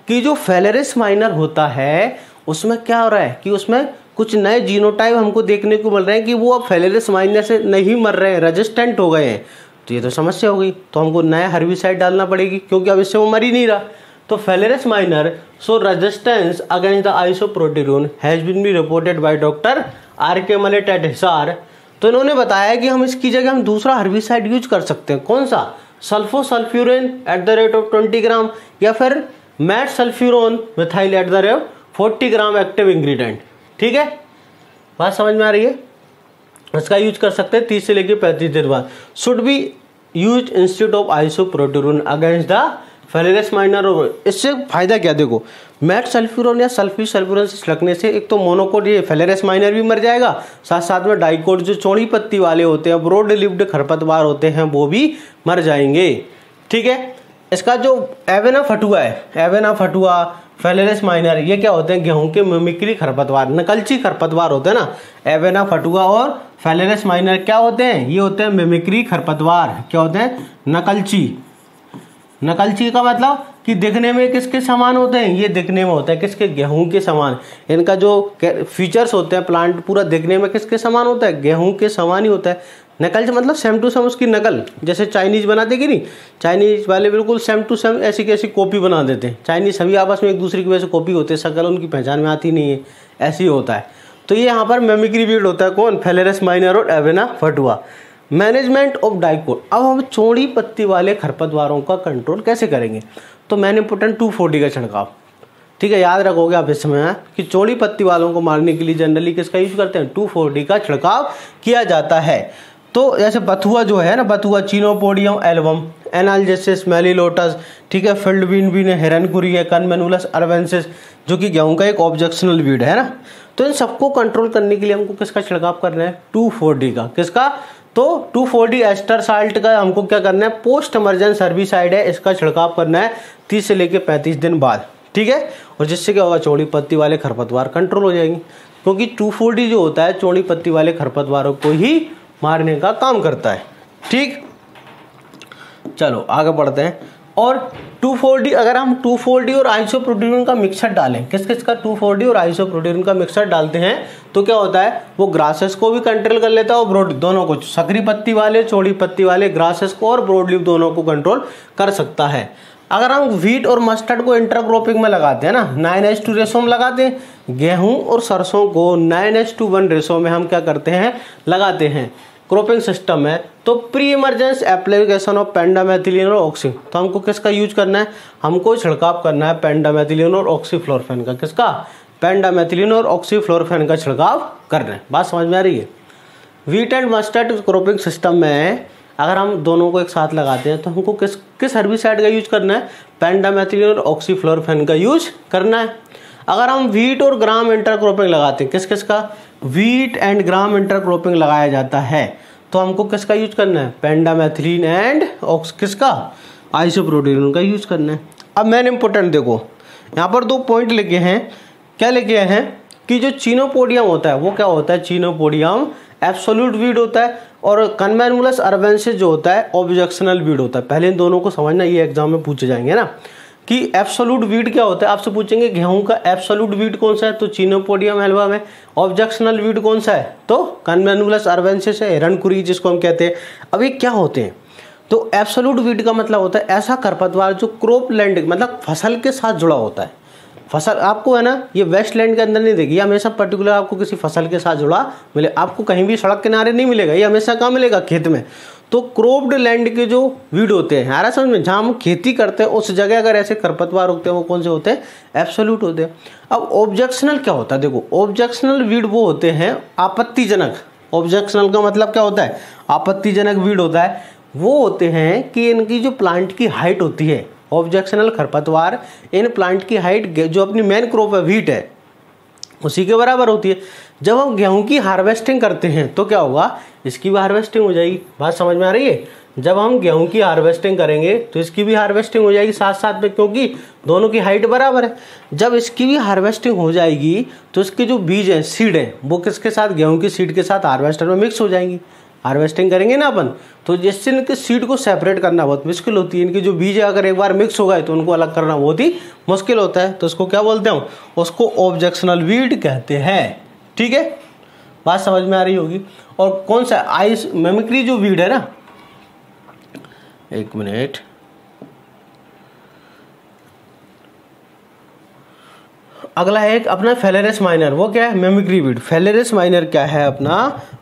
कि जो फेलेरिस माइनर होता है उसमें क्या हो रहा है कि उसमें कुछ नए जीनोटाइप हमको देखने को मिल रहे हैं कि वो अब फेलेरिस माइनर से नहीं मर रहे हैं, रेजिस्टेंट हो गए हैं। तो ये तो समस्या हो गई, तो हमको नया हर्बिसाइड डालना पड़ेगी, क्योंकि अब इससे वो मर ही नहीं रहा। तो phalaris minor so resistance against the isoproturon has been be reported by doctor R.K. Malik at Hisar. तो इन्होंने बताया कि हम इसकी जगह हम दूसरा हर्बिसाइड यूज कर सकते हैं। कौन सा? Sulfosulfuron at the rate of 20 gram, या फिर metsulfuron methyl at the rate 40 gram active ingredient. ठीक है, बात समझ में आ रही है? इसका यूज कर सकते हैं 30 से लेकर 35 दिन बाद। Should be use instead of isoproturon against the phalaris minor. इससे फायदा क्या? देखो, मैट सल्फ्यूरोन या सल्फ्यूसल्फ्यूरिन से छिड़कने से एक तो मोनोकोट, ये फेलेरिस माइनर भी मर जाएगा, साथ साथ में डाइकोट, जो चौड़ी पत्ती वाले होते हैं, ब्रॉड लिव्ड खरपतवार होते हैं, वो भी मर जाएंगे। ठीक है, इसका जो एवेना फटुआ है, एवेना फटुआ, फेलेरिस माइनर, ये क्या होते हैं? गेहूं के मिमिक्री खरपतवार, नकलची खरपतवार होते हैं ना। एवेना फटुआ और फेलेरिस माइनर क्या होते हैं? ये होते हैं मिमिक्री खरपतवार। क्या होते हैं? नकलची। नकलची का मतलब कि दिखने में किसके समान होते हैं? ये दिखने में होता है किसके? गेहूं के समान। इनका जो फीचर्स होते हैं, प्लांट पूरा दिखने में किसके समान होता है? गेहूं के समान ही होता है। नकल मतलब सेम टू सेम उसकी नकल, जैसे चाइनीज बनाते कि नहीं, चाइनीज वाले बिल्कुल सेम टू सेम ऐसी कैसी कॉपी बना देते हैं। चाइनीज सभी आपस में एक दूसरे की वजह से कॉपी होते हैं, शक्ल उनकी पहचान में आती नहीं है, ऐसे ही होता है। तो ये यहाँ पर मिमिक्री बीड होता है। कौन? फेलेरिस माइनर और एवेना फटुआ। Management of dicot. अब हम चौड़ी पत्ती वाले खरपतवारों का कंट्रोल कैसे करेंगे? तो मैंने इंपोर्टेंट 2,4-D का छिड़काव। ठीक है, याद रखोगे आप इस समय कि चौड़ी पत्ती वालों को मारने के लिए जनरली किसका यूज करते हैं? 2,4-D का छिड़काव किया जाता है। तो जैसे बथुआ जो है ना, बथुआ, चीनोपोडियम एल्बम, एनालजेसिस, मेलिलोटस, ठीक है, फील्ड बीन है, हेरनकुरी है, कनमेनुलस अर्वेंसिस, जो कि गेहूं का एक ऑब्जेक्शनल वीड है ना। तो इन सबको कंट्रोल करने के लिए हमको किसका छिड़काव करना है? 2,4-D का। किसका? तो 2,4-D एस्टर साल्ट का हमको क्या करना है? पोस्ट इमरजेंस हर्बिसाइड है, इसका छिड़काव करना है 30 से लेकर 35 दिन बाद। ठीक है, और जिससे क्या होगा? चौड़ी पत्ती वाले खरपतवार कंट्रोल हो जाएंगे, क्योंकि 2,4-D जो होता है चौड़ी पत्ती वाले खरपतवारों को ही मारने का काम करता है। ठीक, चलो आगे बढ़ते हैं। और 2,4-D, अगर हम 2,4-D और आइसोप्रोटीरिन का मिक्सर डालें, किस किस का? 2,4-D और आइसोप्रोटीरिन का मिक्सर डालते हैं तो क्या होता है? वो ग्रासेस को भी कंट्रोल कर लेता है और ब्रॉड, दोनों को, सकरी पत्ती वाले, चौड़ी पत्ती वाले ग्रासेस को और ब्रॉड लीफ दोनों को कंट्रोल कर सकता है। अगर हम व्हीट और मस्टर्ड को इंटरक्रॉपिंग में लगाते हैं ना, 9:2 रेशो में लगाते हैं, गेहूं और सरसों को 9:1 रेशो में हम क्या करते हैं? लगाते हैं क्रॉपिंग सिस्टम में। तो प्री इमरजेंस एप्लीकेशन ऑफ पेंडामेथिलिन और ऑक्सी। तो हमको किसका यूज करना है? हमको छिड़काव करना है पेंडामेथिलिन और ऑक्सीफ्लोरोफेन का। किसका? पेंडामेथिलिन और ऑक्सीफ्लोरोफेन का छिड़काव करना है। बात समझ में आ रही है? Wheat and mustard cropping system में अगर हम दोनों को एक साथ लगाते हैं तो हमको किस हर्बिसाइड का यूज करना है? पेंडामेथिलिन और ऑक्सीफ्लोरोफेन का यूज करना है। अगर हम व्हीट और ग्राम इंटरक्रॉपिंग लगाते हैं, किस किस का? व्हीट एंड ग्राम इंटरक्रॉपिंग लगाया जाता है, तो हमको किसका यूज करना है? पेंडामेथिलिन एंड किसका? आइसोप्रोटीरिन का यूज करना है। अब मेन इंपोर्टेंट देखो, यहाँ पर 2 पॉइंट लिखे हैं। क्या लिखे हैं? कि जो चीनोपोडियम होता है वो क्या होता है? चीनोपोडियम एब्सोल्यूट वीड होता है, और कन्वेन्युलस अर्बेंसिस जो होता है ऑब्जेक्शनल वीड होता है। पहले इन दोनों को समझना, ये एग्जाम में पूछे जाएंगे ना कि एब्सोल्यूट वीड क्या होता है। आपसे पूछेंगे गेहूं का एब्सोल्यूट वीड कौन सा है, तो चिनोपोडियम एल्बम है। ऑब्जेक्शनल वीड कौन सा है, तो कन्वेन्युलस अर्बेंसिस है, हिरणकुरी जिसको हम कहते हैं। अब ये क्या होते हैं, तो एब्सोल्यूट वीड का मतलब होता है ऐसा खरपतवार जो क्रॉप लैंड मतलब फसल के साथ जुड़ा होता है। फसल आपको है ना, ये वेस्टलैंड के अंदर नहीं देगी, ये हमेशा पर्टिकुलर आपको किसी फसल के साथ जुड़ा मिले। आपको कहीं भी सड़क किनारे नहीं मिलेगा, ये हमेशा कहाँ मिलेगा, खेत में। तो क्रोप्ड लैंड के जो वीड होते हैं, आ रहा समझ में, जहाँ हम खेती करते हैं उस जगह अगर ऐसे खरपतवार उगते हैं वो कौन से होते हैं, एब्सोल्यूट होते हैं। अब ऑब्जेक्शनल क्या होता है, देखो ऑब्जेक्शनल वीड वो होते हैं आपत्तिजनक। ऑब्जेक्शनल का मतलब क्या होता है, आपत्तिजनक वीड होता है। वो होते हैं कि इनकी जो प्लांट की हाइट होती है, ऑब्जेक्शनल खरपतवार इन प्लांट की हाइट जो अपनी मेन क्रॉप है व्हीट है उसी के बराबर होती है। जब हम गेहूं की हार्वेस्टिंग करते हैं तो क्या होगा, इसकी भी हार्वेस्टिंग हो जाएगी। बात समझ में आ रही है, जब हम गेहूं की हार्वेस्टिंग करेंगे तो इसकी भी हार्वेस्टिंग हो जाएगी साथ साथ में, क्योंकि दोनों की हाइट बराबर है। जब इसकी भी हार्वेस्टिंग हो जाएगी तो इसके जो बीज हैं, सीड हैं, वो किसके साथ, गेहूं की सीड के साथ हार्वेस्टर में मिक्स हो जाएंगी। हार्वेस्टिंग करेंगे ना अपन, तो जिससे इनके सीड को सेपरेट करना बहुत मुश्किल होती है। इनके जो बीज है अगर एक बार मिक्स हो गए तो उनको अलग करना बहुत ही मुश्किल होता है। तो उसको क्या बोलते हैं, उसको ऑब्जेक्शनल वीड कहते हैं। ठीक है, बात समझ में आ रही होगी। और कौन सा आइस मिमिक्री जो वीड है ना, एक मिनट, अगला है एक अपना फेलेरिस माइनर, वो क्या है, मिमिक्री वीड। फेलेरिस माइनर क्या है, अपना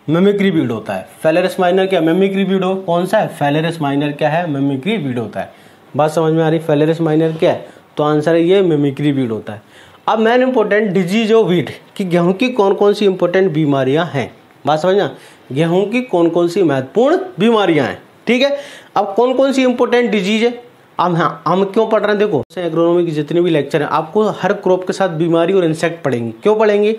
मिमिक्री वीड होता है। फेलेरिस माइनर क्या, मिमिक्री वीड हो, कौन सा है, फेलेरिस माइनर क्या है, मिमिक्री वीड होता है। बात समझ में आ रही, फेलेरिस माइनर क्या है, तो आंसर है ये मिमिक्री वीड होता है। अब main important disease of wheat, कि गेहूं की कौन कौन सी इंपॉर्टेंट बीमारियां हैं। बात समझना, गेहूं की कौन कौन सी महत्वपूर्ण बीमारियां हैं। ठीक है, अब कौन कौन सी इंपॉर्टेंट डिजीज है, अब हाँ हम क्यों पढ़ रहे हैं, देखो एग्रोनॉमी की जितने भी लेक्चर हैं आपको हर क्रॉप के साथ बीमारी और इंसेक्ट पढ़ेंगे। क्यों पढ़ेंगे,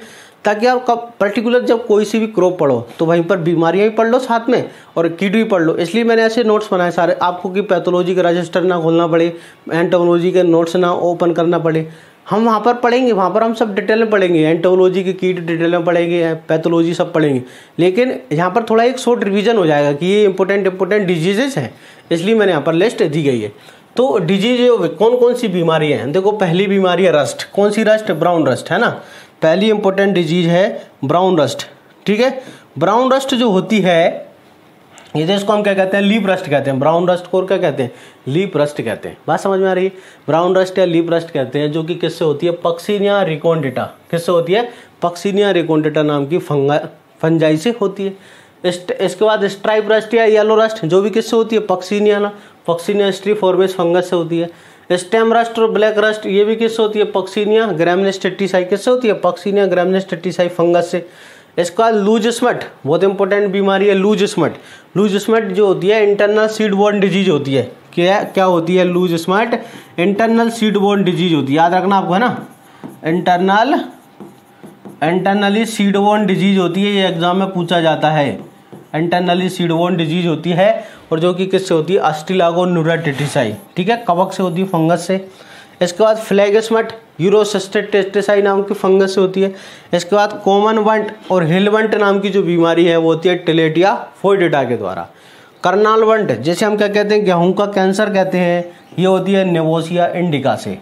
ताकि आप पर्टिकुलर जब कोई सी भी क्रॉप पढ़ो तो वहीं पर बीमारियां भी पढ़ लो साथ में और कीट भी पढ़ लो। इसलिए मैंने ऐसे नोट्स बनाए सारे आपको कि पैथोलॉजी का रजिस्टर ना खोलना पड़े, एंटोमोलॉजी के नोट्स ना ओपन करना पड़े। हम वहाँ पर पढ़ेंगे, वहाँ पर हम सब डिटेल में पढ़ेंगे, एंटोलॉजी के कीट डिटेल में पढ़ेंगे, पैथोलॉजी सब पढ़ेंगे। लेकिन यहाँ पर थोड़ा एक शॉर्ट रिवीजन हो जाएगा कि ये इंपॉर्टेंट डिजीजेस हैं, इसलिए मैंने यहाँ पर लिस्ट दी गई है। तो डिजीज कौन कौन सी बीमारियाँ हैं, देखो पहली बीमारी है रस्ट। कौन सी रस्ट, ब्राउन रस्ट है ना, पहली इंपॉर्टेंट डिजीज है ब्राउन रस्ट। ठीक है, ब्राउन रस्ट जो होती है ये जिसको हम क्या कहते हैं, लीफ रस्ट कहते हैं। ब्राउन रस्ट को क्या कहते हैं, लीफ रस्ट कहते हैं। बात समझ में आ रही है, ब्राउन रस्ट या लीफ रस्ट कहते हैं, जो कि किससे होती है, पक्सिनिया रिकोन्डेटा। किससे होती है, पक्सिनिया रिकोन्डेटा नाम की फंजाई से होती है। इसके बाद स्ट्राइप रस्ट या येलो रस्ट, जो भी किससे होती है, पक्सिनिया स्ट्रीफॉर्मिस फंगस से होती है। स्टेम रस्ट और ब्लैक रस्ट ये भी किससे होती है, पक्सिनिया ग्रामिनेस्टेटिसाई। किससे होती है, पक्सिनिया ग्रामिनेस्टेटिसाई फंगस से। इसके बाद लूज स्मट, बहुत इंपॉर्टेंट बीमारी है लूज स्मट। लूज स्मट जो होती है इंटरनल सीड बोर्न डिजीज होती है। क्या होती है loose smut, internal seed borne disease होती है, याद रखना आपको है ना, इंटरनली सीड बोर्न डिजीज होती है, ये एग्जाम में पूछा जाता है। इंटरनली सीड बोर्न डिजीज होती है और जो कि किससे होती है, अस्टिलागो न्यूराटिटिसाई। ठीक है, कवक से होती है, फंगस से। इसके बाद फ्लैगस्मट यूरोसिस्टेटिसाई नाम की फंगस से होती है। इसके बाद कॉमन वंट और हिल वंट नाम की जो बीमारी है वो होती है टिलेटिया फोइडेटा के द्वारा। कर्नाल वंट जैसे हम क्या कहते हैं, गेहूं का कैंसर कहते हैं, ये होती है नेवोसिया इंडिका से।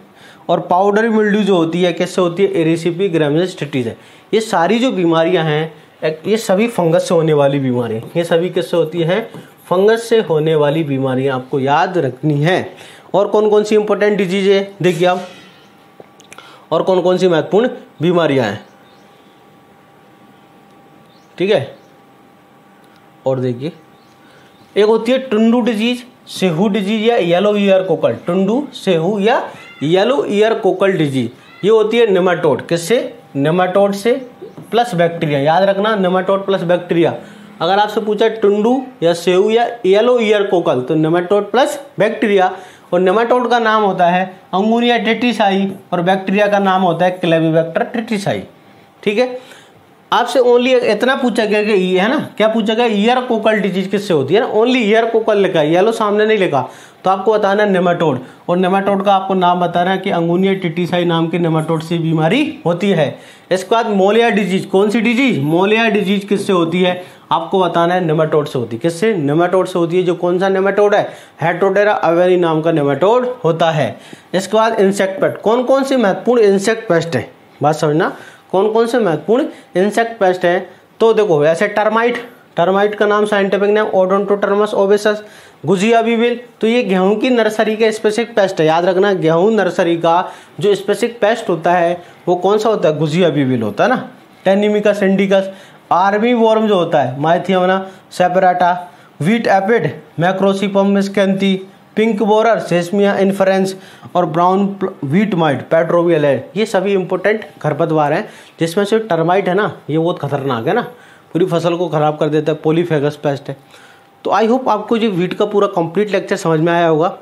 और पाउडरी मिल्ड्यू जो होती है किससे होती है, एरिसिपी ग्रामिनेस्टेटिस है। ये सारी जो बीमारियां हैं ये सभी फंगस से होने वाली बीमारियां, ये सभी किससे होती हैं, फंगस से होने वाली बीमारियां आपको याद रखनी है। और कौन कौन सी इंपॉर्टेंट डिजीज है देखिए आप, और कौन कौन सी महत्वपूर्ण बीमारियां हैं। ठीक है, और देखिए एक होती है टुंडू डिजीज, सेहू डिजीज या येलो ईयर कोकल। टुंडू, सेहू या येलो ईयर कोकल डिजीज ये होती है नेमाटोड, किससे, नेमाटोड से प्लस बैक्टीरिया। याद रखना, नेमाटोड प्लस बैक्टीरिया। अगर आपसे पूछा टुंडू या सेहू या येलो ईयर कोकल तो नेमाटोड प्लस बैक्टीरिया। और नेमाटोड का नाम होता है अंगुरिया ट्रिटिसाई और बैक्टीरिया का नाम होता है क्लेविबैक्टर ट्रिटिसाई। ठीक है, आपसे ओनली इतना पूछा गया कि ये है ना, क्या पूछा गया, ईयर कोकल डिजीज किससे होती है ना, ओनली ईयर कोकल लिखा है, येलो सामने नहीं लिखा, तो आपको बताना है नेमाटोड, और नेमाटोड का आपको नाम बताना है कि अंगुनिया टिटिसाई नाम के नेमाटोड से बीमारी होती है। इसके बाद मोलिया डिजीज, कौन सी डिजीज, मोलिया डिजीज किससे होती है, आपको बताना है नेमाटोड से होती है। किससे, नेमाटोड से होती है। जो कौन सा नेमाटोड है, हेटेरोडेरा अवेरी नाम का नेमाटोड होता है। इसके बाद इंसेक्ट पेस्ट, कौन कौन सी महत्वपूर्ण इंसेक्ट पेस्ट है, बात समझना, कौन कौन से महत्वपूर्ण इंसेक्ट पेस्ट हैं। तो देखो ऐसे टर्माइट, टर्माइट का नाम साइंटिफिक नेम ओडोंटोटर्मस ओबेसस, गुजिया बीविल, तो ये गेहूं की नर्सरी का स्पेसिफिक पेस्ट है, याद रखना, गेहूं नर्सरी का जो स्पेसिफिक पेस्ट होता है वो कौन सा होता है, गुजिया बीविल होता है ना। टेनिमिका सिंडिकस, आर्मी वॉर्म जो होता है, mythimna separata, wheat aphid, macrosiphum miscanthi, pink borer, sesamia inferens, और ब्राउन व्हीट माइट, पेट्रोवियलेट, ये सभी इंपॉर्टेंट खरपतवार हैं, जिसमें से टर्माइट है ना, ये बहुत खतरनाक है ना, पूरी फसल को खराब कर देता है, पॉलीफेगस पेस्ट है। तो आई होप आपको जो व्हीट का पूरा कंप्लीट लेक्चर समझ में आया होगा।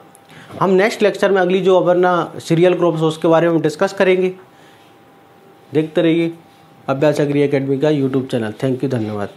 हम नेक्स्ट लेक्चर में अगली जो अपना सीरियल क्रॉप्स उसके बारे में डिस्कस करेंगे। देखते रहिए अभ्यास एग्री एकेडमी का यूट्यूब चैनल। थैंक यू, धन्यवाद।